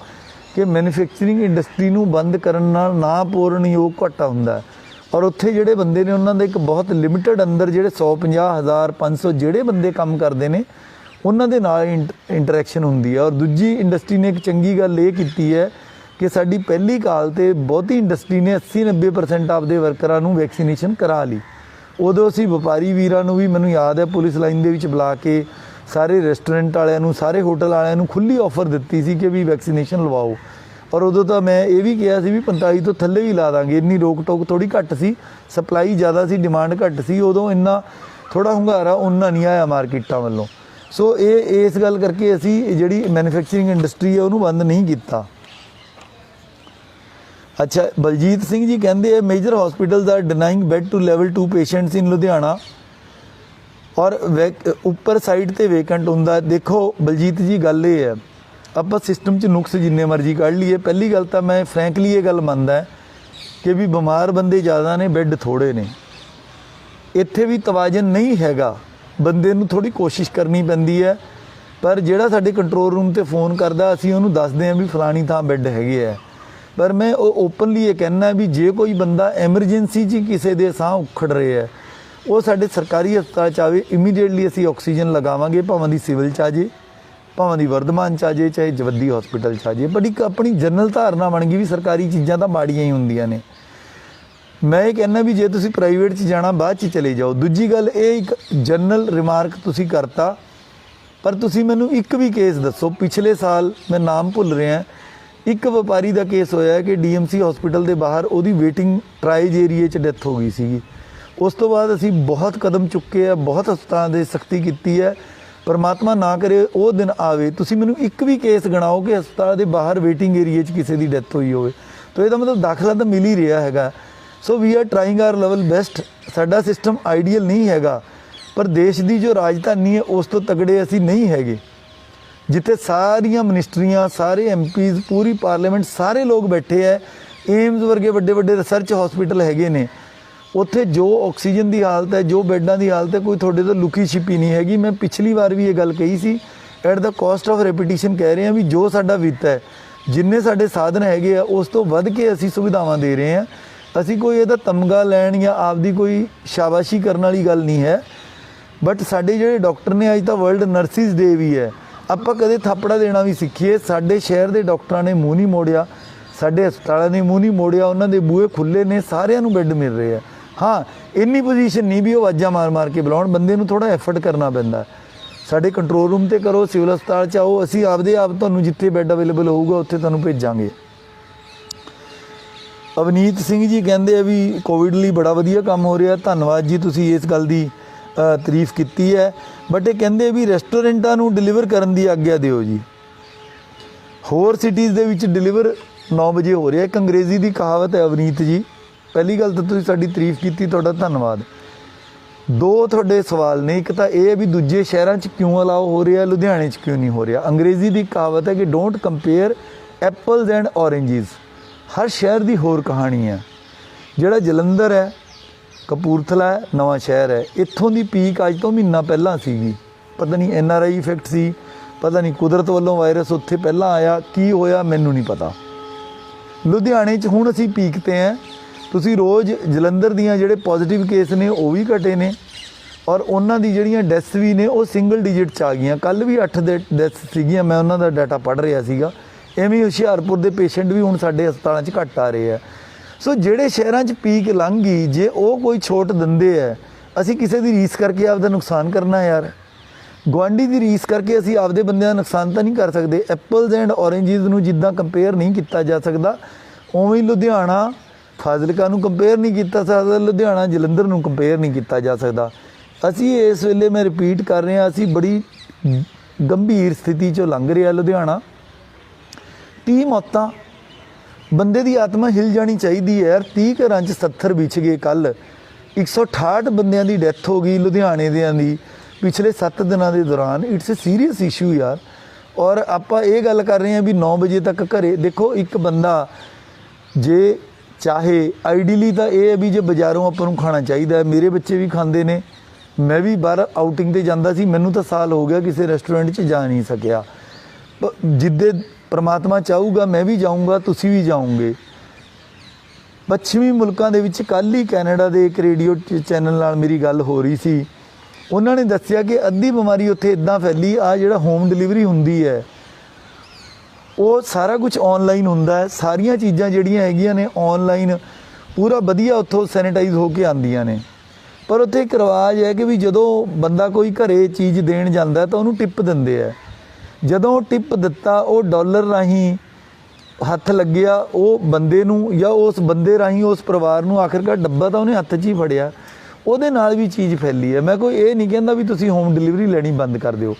कि मैन्युफैक्चरिंग इंडस्ट्री नूं बंद करन नाल ना पूर्ण योग घाटा हुंदा है। और उत्थे जिहड़े बंदे ने उन्हां दा एक बहुत लिमिटेड अंदर जिहड़े 150,000 500 जिहड़े बंदे काम करते हैं उन्हां दे नाल इंटरैक्शन हुंदी है। और दूजी इंडस्ट्री ने एक चंगी गल ये कीती है कि साडी पहली काल ते बहुती इंडस्ट्री ने 80-90% आपदे वर्करां नूं वैक्सीनेशन करा ली। उदों असीं वपारी वीरां नूं भी, मैनूं याद है, पुलिस लाइन दे विच बुला के सारे रेस्टोरेंट वालियां नूं, सारे होटल वालियां नूं खुली ऑफर दित्ती सी कि भी वैक्सीनेशन लवाओ। और उदों तो मैं ये भी कहा सी भी 45 तो थल्ले ही ला देंगे, इन्नी रोक टोक थोड़ी घट सी, सप्लाई ज़्यादा सी, डिमांड घट सी, उदों इन्ना थोड़ा हुंगारा उन्ना नहीं आया मार्केटां वल्लों। सो ये इस गल करके असी जिहड़ी मैन्युफैक्चरिंग इंडस्ट्री है उन्होंने बंद नहीं किया। अच्छा, बलजीत सिंह जी कहते हैं major hospitals are denying bed to level 2 patients in Ludhiana और उपर साइड ते वेकेंट हुंदा। देखो बलजीत जी गल ये है, ਆਪਾਂ सिस्टम च नुक्स जिन्ने मर्जी कढ़ लीए। पहली गल तो मैं फ्रैंकली ये गल मनदा कि भी बीमार बंदे ज़्यादा ने, बैड थोड़े ने। इत्थे भी तवाजन नहीं हैगा, बंदे नूं थोड़ी कोशिश करनी पैंदी है। पर जिहड़ा साडे कंट्रोल रूम ते फोन करदा असीं उहनूं दसदे हैं भी फलानी थां बैड हैगे है। पर मैं ओपनली ये कहना भी जे कोई बंदा एमरजेंसी च किसी दे साह उखड़ रहे है, वो साडे सरकारी हस्पताल च आवे, इमीडिएटली असीं ऑक्सीजन लगावांगे, भावें दी सिविल च आ जे, भावें दी वर्धमान च आ जाए, चाहे जवद्दी हॉस्पिटल च आ जाए। बट एक अपनी जनरल धारना बन गई भी सरकारी चीज़ां तो माड़ियां ही होंदियां ने। मैं ये कहना भी जे तुसीं प्राइवेट च जाना बाद च चले जाओ। दूजी गल ये एक जनरल रिमार्क तुसीं करता, पर तुसीं मैनूं एक भी केस दसो पिछले साल, मैं नाम भुल रहा, एक व्यापारी का केस होया कि DMC हॉस्पिटल के बाहर उहदी वेटिंग ट्राइज एरिए च डेथ हो गई सी। उस तो बाद असीं बहुत कदम चुके हैं, बहुत हस्पतालों की सख्ती की है। परमात्मा ना करे वो दिन आवे, तुसीं मैनूं एक भी केस गिणाओ कि हस्पताल के बाहर वेटिंग एरिए च किसी की डेथ हुई होवे, तो यह मतलब दाखला तो मिल ही रहा है। So we are trying our level best. साडा सिस्टम आइडियल नहीं हैगा, पर देश की जो राजधानी है उस तो तगड़े असीं नहीं हैगे, जिथे सारियां मिनिस्ट्रियां, सारे MPs, पूरी पार्लीमेंट, सारे लोग बैठे है। एम्स वर्गे वड्डे वड्डे रिसर्च हॉस्पिटल हैगे ने, उत्थे जो ऑक्सीजन की हालत है, जो बैडां की हालत है, कोई थोड़े तो लुकी छिपी नहीं हैगी। मैं पिछली बार भी ये गल कही सी, at the cost of repetition कह रहे हैं भी जो साडा वित्त है, जिन्ने साडे साधन हैगे आ, उस तो वध के असीं सुविधावां दे रहे हैं। असीं कोई इहदा तमगा लैण या आपदी कोई शाबाशी करन वाली गल नहीं है। बट साडे जिहड़े डॉक्टर ने, अज तो वर्ल्ड नर्सिस डे भी है, आपां कदे थापड़ा देना भी सीखीए। साडे शहर के डॉक्टरां ने मूँह नहीं मोड़िया, साडे हस्पतालों ने मूँह नहीं मोड़िया, उन्हां दे बूहे खुले ने, सारिਆਂ ਨੂੰ बैड मिल रहे हैं। हाँ, इन्नी पोजीशन नहीं भी वो आवाज़ां मार मार के बुलाउण, बंदे नूं थोड़ा एफर्ट करना पैंदा। साडे कंट्रोल रूम ते करो, सिविल हस्पताल च आओ, असीं आपदे आप तुहानूं जिथे बैड अवेलेबल होऊगा उत्थे तुहानूं भेजांगे। अवनीत सिंह जी कहते हैं भी कोविड लई बड़ा वधिया काम हो रहा, धन्नवाद जी, तुसीं इस गल की तारीफ की है। बट ये कहते भी रेस्टोरेंटां नूं डिलीवर करन दी आग्या दिओ जी। होर सिटीज़ दे विच डिलीवर 9 बजे हो रहा। एक अंग्रेजी की कहावत है अवनीत जी, पहली गल तो तुसीं साडी तारीफ की, तुहाडा धन्नवाद। दो तुहाडे सवाल ने, एक तो यह भी दूजे शहरों च क्यों अलाउ हो रहा, लुधियाने च क्यों नहीं हो रहा। अंग्रेजी की कहावत है कि don't compare apples and oranges. हर शहर की होर कहानी है। जिहड़ा जलंधर है कपूरथला है, नवां शहर है। इत्थों की पीक अज तो महीना पहला सीगी, पता नहीं NRI इफेक्ट सी, पता नहीं कुदरत वालों वायरस उत्थे पहला आया, की होया मैनू नहीं पता। लुधियाने च हुण असीं पीक ते हैं। तुसीं रोज़ जलंधर दीयां जिहड़े पॉजिटिव केस ने वो भी घटे ने और उन्हां दी जिहड़ियां डेथ्स भी ने वो सिंगल डिजिट च आ गईयां। कल भी 8 डेथ्स सीगीयां, मैं उन्हां दा डाटा पढ़ रहा सीगा। इवें हुशियारपुर दे पेशेंट भी हुण साडे हस्पतालां च घट आ रहे हैं। सो जिहड़े शहरां च पीक लंघ गई, जे वो कोई छोट दिंदे है, असीं किसी दी रीस करके आपदा नुकसान करना यार। गुआंढी दी रीस करके असीं आपदे बंदिਆਂ ਦਾ नुकसान तो नहीं कर सकते। एप्पल्स एंड ऑरेंजिस नूं जिद्दां कंपेयर नहीं किया जा सकता, उवें लुधियाना फाजिलका नूं कंपेयर नहीं किया सकता, लुधियाना जलंधर नूं कंपेयर नहीं किया जा सकता। असी इस वेले मैं रिपीट कर रहे हैं, असी बड़ी गंभीर स्थिति चो लंघ रहा लुधियाना। 30 मौतां, बंदे की आत्मा हिल जानी चाहिए यार। 30 घरां च 70 बिछ गए। कल 168 बंदियां की डैथ हो गई लुधियाने दियां दी पिछले 7 दिनों के दौरान। इट्स ए सीरीयस इशू यार। और आपां ये गल कर रहे हैं भी 9 बजे तक घरे। देखो एक बंदा जे चाहे आइडियली तो यह है भी जो बाज़ारों आपां नूं खाना चाहिए, मेरे बच्चे भी खांदे ने, मैं भी बाहर आउटिंग ते जांदा सी, मैनूं तो साल हो गया किसी रेस्टोरेंट च जा नहीं सकिया। जिद्दे परमात्मा चाहूगा मैं भी जाऊँगा, तुसीं भी जाओगे। पश्चिमी मुल्कां दे विच कल ही कैनेडा के एक रेडियो चैनल नाल मेरी गल हो रही सी, उन्होंने दस्सिया कि अद्धी बीमारी उत्थे इदां फैली, आ जिहड़ा होम डिलीवरी हुंदी है वो सारा कुछ ऑनलाइन हुंदा है। सारियां चीज़ां जिहड़ियां हैगियां ने ऑनलाइन पूरा वधिया उत्थों सैनिटाइज होके आंदियां ने। पर उत्थे एक रिवाज है कि भी जदों बंदा कोई घरे चीज़ देण जांदा तो उहनूं टिप दिंदे है। जदों टिप दिता वो डॉलर राही हत्थ लग्गिया वो बंदे नूं या उस बंदे राही उस परिवार नूं, आखिरकार डब्बा तो उहने हत्थ 'च ही फड़िया, ਉਹਦੇ ਨਾਲ भी चीज़ फैली है। मैं कोई ये नहीं कहता भी तुसीं होम डिलीवरी लैनी बंद कर दिओ।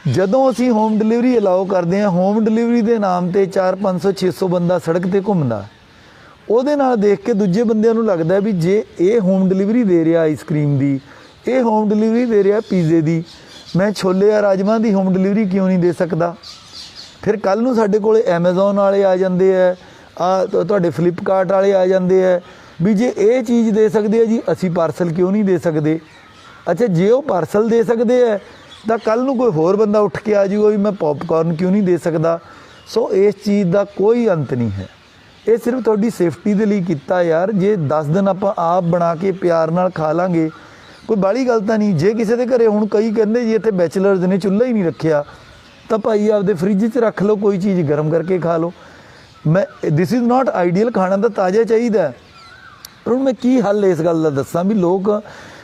ਜਦੋਂ ਅਸੀਂ ਹੋਮ डिलीवरी ਅਲਾਓ ਕਰਦੇ ਹਾਂ, ਹੋਮ डिलीवरी ਦੇ ਨਾਮ ਤੇ 400 500 600 ਬੰਦਾ ਸੜਕ ਤੇ ਘੁੰਮਦਾ, ਉਹਦੇ ਨਾਲ ਦੇਖ ਕੇ ਦੂਜੇ ਬੰਦਿਆਂ ਨੂੰ ਲੱਗਦਾ ਵੀ ਜੇ ਇਹ ਹੋਮ डिलीवरी ਦੇ ਰਿਹਾ ਆਈਸਕ੍ਰੀਮ ਦੀ, ਇਹ ਹੋਮ डिलीवरी ਦੇ ਰਿਹਾ ਪੀਜ਼ੇ ਦੀ, ਮੈਂ ਛੋਲੇ ਜਾਂ ਰਾਜਮਾਂ ਦੀ ਹੋਮ डिलीवरी ਕਿਉਂ ਨਹੀਂ ਦੇ ਸਕਦਾ। ਫਿਰ ਕੱਲ ਨੂੰ ਸਾਡੇ ਕੋਲ ਐਮਾਜ਼ੋਨ ਵਾਲੇ ਆ ਜਾਂਦੇ ਹੈ, ਤੁਹਾਡੇ ਫਲਿੱਪਕਾਰਟ ਵਾਲੇ ਆ ਜਾਂਦੇ ਹੈ भी जे ये चीज़ दे सकते हैं जी असी पार्सल क्यों नहीं दे सकते। अच्छा जे वो पार्सल दे सकते हैं तो कल नूं कोई होर बंदा उठ के आ जाऊगा भी मैं पॉपकॉर्न क्यों नहीं दे सकता। सो इस चीज़ का कोई अंत नहीं है, ये सिर्फ थोड़ी सेफ्टी के लिए किया यार। जे 10 दिन आप बना के प्यार नाल खा लांगे कोई बाहली गल तां नहीं। जे किसी के घरे हुण कई कहते जी इत्थे बैचलर्स ने चुल्हा ही नहीं रखिया तो भाई आपदे फ्रिज च रख लो, कोई चीज़ गर्म करके खा लो। मैं दिस इज़ नॉट आइडियल, खाना तो ताज़ा चाहिए। पर हुण मैं की हल इस गल का दसां भी लोग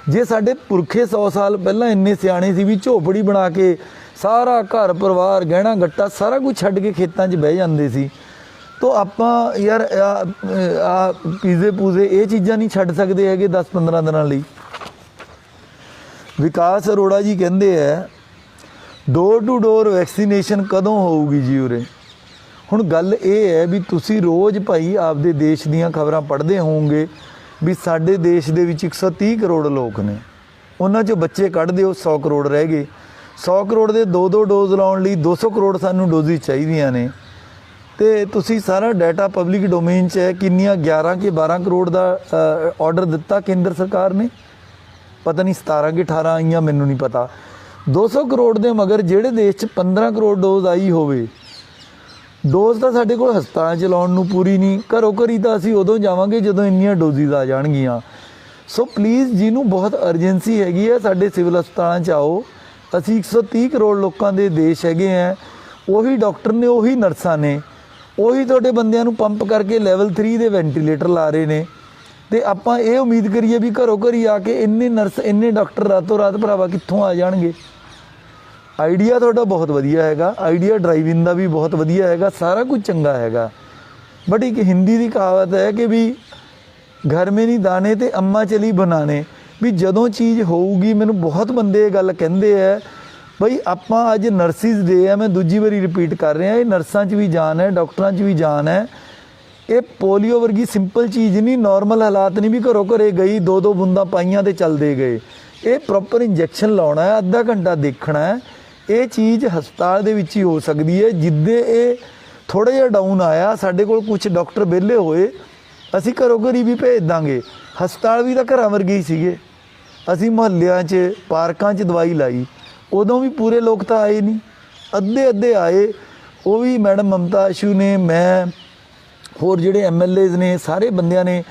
जे साडे पुरखे 100 साल पहलां इन्ने सियाणे सी भी झोपड़ी बना के सारा घर परिवार गहना गट्टा सारा कुछ छड्ड के खेतां 'च बह जांदे सी, तो आपां यार पीजे पूजे ये चीज़ां नहीं छड्ड सकदे हैगे 10-15 दिनां लई। विकास अरोड़ा जी कहंदे है डोर टू डोर वैक्सीनेशन कदों होऊगी जी उरे। हुण गल ये है भी तुसी रोज़ भाई आपदे देश दीयां खबरां पढ़दे होवोगे भी साडे देश दे विच 130 करोड़ लोग ने, उन्हां चों बच्चे कढ़ दिओ 100 करोड़ रह गए। 100 करोड़ दे 2-2 डोज लाउण लई 200 करोड़ सानूं डोज़ चाहीदियां ने। ते तुसी सारा डाटा पब्लिक डोमेन च है, किन्नियां 11 के 12 करोड़ दा ऑर्डर दिता केंद्र सरकार ने, पता नहीं 17 के 18 आईयां मैनूं नहीं पता। 200 करोड़ दे मगर जिहड़े देश च 15 करोड़ डोज आई होवे, डोज तो साढ़े को हस्पताल च लाउण नूं पूरी नहीं, घरों घरी तो असीं उदों जावांगे जदों इन्नियां डोजिज आ जाणगियां। सो प्लीज़ जिन्हों बहुत अर्जेंसी हैगी है साडे सिविल हस्पतालों च आओ। असीं 130 करोड़ लोगों के देश हैगे हैं, उही डॉक्टर ने उही नर्सां ने उही तुहाडे बंदियां नूं पंप करके लैवल 3 के वेंटीलेटर ला रहे ने। तो आपां ये उम्मीद करिए भी घरों घरी आके इन्ने नर्स इन्ने डॉक्टर रातों रात भरावा कित्थों आ जाणगे। आइडिया थोड़ा बहुत वधिया हैगा, आइडिया ड्राइव इन का भी बहुत वधिया हैगा, सारा कुछ चंगा हैगा। बट एक हिंदी की कहावत है कि भी घर में नहीं दाने ते अम्मा चली बनाने, भी जदों चीज़ होऊगी। मैनूं बहुत बंदे गल कहंदे है बई आपां अज नर्सिस डे है, मैं दूजी बारी रिपीट कर रहा, ये नर्सां च भी जान है, डॉक्टरां च भी जान है। ये पोलियो वर्गी सिंपल चीज़ नहीं, नॉर्मल हालात नहीं भी घरों घरे गई 2-2 बूंदां पाईयां ते चलदे गए। ये प्रॉपर इंजैक्शन लाउणा है, अद्धा घंटा देखना है। ये चीज़ हस्पताल दे विच ही हो सकती है। जिद्दे ये थोड़ा जिहा डाउन आया साडे कोल कुछ डॉक्टर विहले होए, ਅਸੀਂ ਘਰੋਂ ਘਰੀ ਵੀ ਭੇਜ ਦਾਂਗੇ। ਹਸਪਤਾਲ ਵੀ ਤਾਂ ਘਰਾਂ ਵਰਗੇ ਹੀ ਸੀਗੇ। ਅਸੀਂ ਮੁਹੱਲਿਆਂ 'ਚ ਪਾਰਕਾਂ 'ਚ ਦਵਾਈ ਲਾਈ, ਉਦੋਂ ਵੀ ਪੂਰੇ ਲੋਕ ਤਾਂ ਆਏ ਨਹੀਂ, ਅੱਧੇ ਅੱਧੇ ਆਏ। ਉਹ ਵੀ ਮੈਡਮ ਮਮਤਾ ਆਸ਼ੂ ਨੇ, ਮੈਂ, ਹੋਰ ਜਿਹੜੇ MLAs ਨੇ, ਸਾਰੇ ਬੰਦਿਆਂ ਨੇ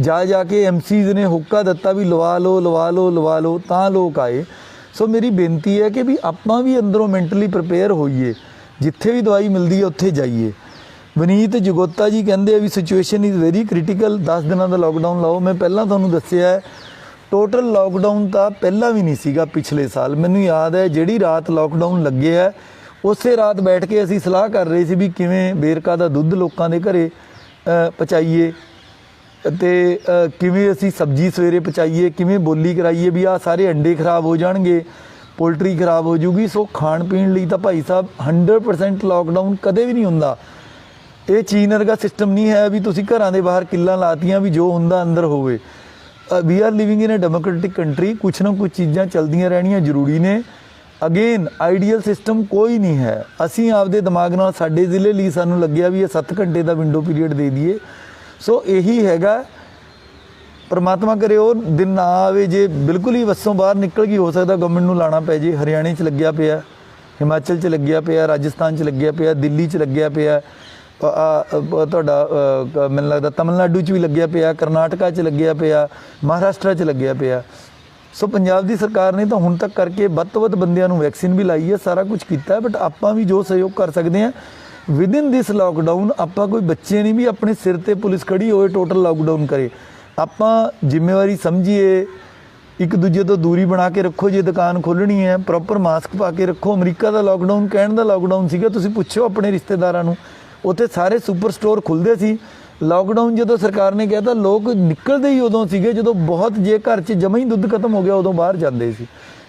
ਜਾ ਕੇ MCs ਨੇ ਹੁੱਕਾ ਦਿੱਤਾ ਵੀ ਲਵਾ ਲਓ ਲਵਾ ਲਓ ਲਵਾ ਲਓ, ਤਾਂ ਲੋਕ ਆਏ। ਸੋ ਮੇਰੀ ਬੇਨਤੀ ਹੈ ਕਿ ਵੀ ਆਪਾਂ ਵੀ ਅੰਦਰੋਂ ਮੈਂਟਲੀ ਪ੍ਰਿਪੇਅਰ ਹੋਈਏ, ਜਿੱਥੇ ਵੀ ਦਵਾਈ ਮਿਲਦੀ ਹੈ ਉੱਥੇ ਜਾਈਏ। ਵਨੀਤ ਜਗੋਤਾ ਜੀ ਕਹਿੰਦੇ ਆ ਵੀ ਸਿਚੁਏਸ਼ਨ ਇਜ਼ ਵੈਰੀ ਕ੍ਰਿਟੀਕਲ, 10 ਦਿਨਾਂ ਦਾ ਲੋਕਡਾਊਨ ਲਾਓ। ਮੈਂ ਪਹਿਲਾਂ ਤੁਹਾਨੂੰ ਦੱਸਿਆ ਟੋਟਲ ਲੋਕਡਾਊਨ ਤਾਂ ਪਹਿਲਾਂ ਵੀ ਨਹੀਂ ਸੀਗਾ ਪਿਛਲੇ ਸਾਲ। ਮੈਨੂੰ ਯਾਦ ਹੈ ਜਿਹੜੀ ਰਾਤ ਲੋਕਡਾਊਨ ਲੱਗਿਆ ਉਸੇ ਰਾਤ ਬੈਠ ਕੇ ਅਸੀਂ ਸਲਾਹ ਕਰ ਰਹੇ ਸੀ ਵੀ ਕਿਵੇਂ ਵੇਰਕਾ ਦਾ ਦੁੱਧ ਲੋਕਾਂ ਦੇ ਘਰੇ ਪਹੁੰਚਾਈਏ ਅਤੇ ਕਿਵੇਂ ਅਸੀਂ ਸਬਜ਼ੀ ਸਵੇਰੇ ਪਹੁੰਚਾਈਏ, ਕਿਵੇਂ ਬੋਲੀ ਕਰਾਈਏ ਵੀ ਆਹ ਸਾਰੇ ਅੰਡੇ ਖਰਾਬ ਹੋ ਜਾਣਗੇ, ਪੋਲਟਰੀ ਖਰਾਬ ਹੋ ਜੂਗੀ। ਸੋ ਖਾਣ ਪੀਣ ਲਈ ਤਾਂ ਭਾਈ ਸਾਹਿਬ 100% ਲੋਕਡਾਊਨ ਕਦੇ ਵੀ ਨਹੀਂ ਹੁੰਦਾ। ਇਹ ਚੀਨ ਵਰਗਾ ਸਿਸਟਮ ਨਹੀਂ ਹੈ ਵੀ ਤੁਸੀਂ ਘਰਾਂ ਦੇ ਬਾਹਰ ਕਿੱਲਾਂ ਲਾਤੀਆਂ ਵੀ ਜੋ ਹੁੰਦਾ ਅੰਦਰ ਹੋਵੇ। We are living in a democratic country, ਕੁਛ ਨਾ ਕੁਛ ਚੀਜ਼ਾਂ ਚੱਲਦੀਆਂ ਰਹਿਣੀਆਂ ਜ਼ਰੂਰੀ ਨੇ। ਅਗੇਨ ਆਈਡੀਅਲ ਸਿਸਟਮ ਕੋਈ ਨਹੀਂ ਹੈ। ਅਸੀਂ ਆਪਦੇ ਦਿਮਾਗ ਨਾਲ ਸਾਡੇ ਜ਼ਿਲ੍ਹੇ ਲਈ ਸਾਨੂੰ ਲੱਗਿਆ ਵੀ ਇਹ 7 ਘੰਟੇ ਦਾ ਵਿੰਡੋ ਪੀਰੀਅਡ ਦੇ ਦਈਏ। ਸੋ ਇਹੀ ਹੈਗਾ, ਪਰਮਾਤਮਾ ਕਰੇ ਉਹ ਦਿਨ ਨਾ ਆਵੇ ਜੇ ਬਿਲਕੁਲ ਹੀ ਵੱਸੋਂ ਬਾਹਰ ਨਿਕਲ ਗਈ। ਹੋ ਸਕਦਾ ਗਵਰਨਮੈਂਟ ਨੂੰ ਲਾਣਾ ਪੈ ਜੇ। ਹਰਿਆਣੇ 'ਚ ਲੱਗਿਆ ਪਿਆ, ਹਿਮਾਚਲ 'ਚ ਲੱਗਿਆ ਪਿਆ, ਰਾਜਸਥਾਨ 'ਚ ਲੱਗਿਆ ਪਿਆ, ਦਿੱਲੀ 'ਚ ਲੱਗਿਆ ਪਿਆ, ਤੁਹਾਡਾ ਮੈਨੂੰ ਲੱਗਦਾ ਤਮਿਲਨਾਡੂ 'ਚ ਵੀ ਲੱਗਿਆ ਪਿਆ, ਕਰਨਾਟਕਾ 'ਚ ਲੱਗਿਆ ਪਿਆ, ਮਹਾਰਾਸ਼ਟਰ 'ਚ ਲੱਗਿਆ ਪਿਆ। ਸੋ ਪੰਜਾਬ ਦੀ ਸਰਕਾਰ ਨੇ ਤਾਂ ਹੁਣ ਤੱਕ ਕਰਕੇ ਵੱਧ ਤੋਂ ਵੱਧ ਬੰਦਿਆਂ ਨੂੰ ਵੈਕਸੀਨ ਵੀ ਲਾਈ ਹੈ, ਸਾਰਾ ਕੁਝ ਕੀਤਾ ਹੈ। ਬਟ ਆਪਾਂ ਵੀ ਜੋ ਸਹਿਯੋਗ ਕਰ ਸਕਦੇ ਹਾਂ ਵਿਦਿਨ ਦਿਸ ਲੋਕਡਾਊਨ, ਆਪਾਂ ਕੋਈ ਬੱਚੇ ਨਹੀਂ ਵੀ ਆਪਣੇ ਸਿਰ ਤੇ ਪੁਲਿਸ ਖੜੀ ਹੋਏ ਟੋਟਲ ਲੋਕਡਾਊਨ ਕਰੇ। ਆਪਾਂ ਜ਼ਿੰਮੇਵਾਰੀ ਸਮਝੀਏ, ਇੱਕ ਦੂਜੇ ਤੋਂ ਦੂਰੀ ਬਣਾ ਕੇ ਰੱਖੋ। ਜੇ ਦੁਕਾਨ ਖੋਲ੍ਹਣੀ ਹੈ ਪ੍ਰੋਪਰ ਮਾਸਕ ਪਾ ਕੇ ਰੱਖੋ। ਅਮਰੀਕਾ ਦਾ ਲੋਕਡਾਊਨ ਕਹਿਣ ਦਾ ਲੋਕਡਾਊਨ ਸੀਗਾ, ਤੁਸੀਂ ਪੁੱਛੋ ਆਪਣੇ ਰਿਸ਼ਤੇਦਾਰਾਂ ਨੂੰ, ਉੱਥੇ ਸਾਰੇ ਸੁਪਰ ਸਟੋਰ ਖੁੱਲ੍ਹਦੇ ਸੀ। ਲੋਕਡਾਊਨ ਜਦੋਂ ਸਰਕਾਰ ਨੇ ਕਿਹਾ ਤਾਂ ਲੋਕ ਨਿਕਲਦੇ ਹੀ ਉਦੋਂ ਸੀਗੇ ਜਦੋਂ ਬਹੁਤ, ਜੇ ਘਰ 'ਚ ਜਮਾਂ ਹੀ ਦੁੱਧ ਖਤਮ ਹੋ ਗਿਆ ਉਦੋਂ ਬਾਹਰ ਜਾਂਦੇ ਸੀ।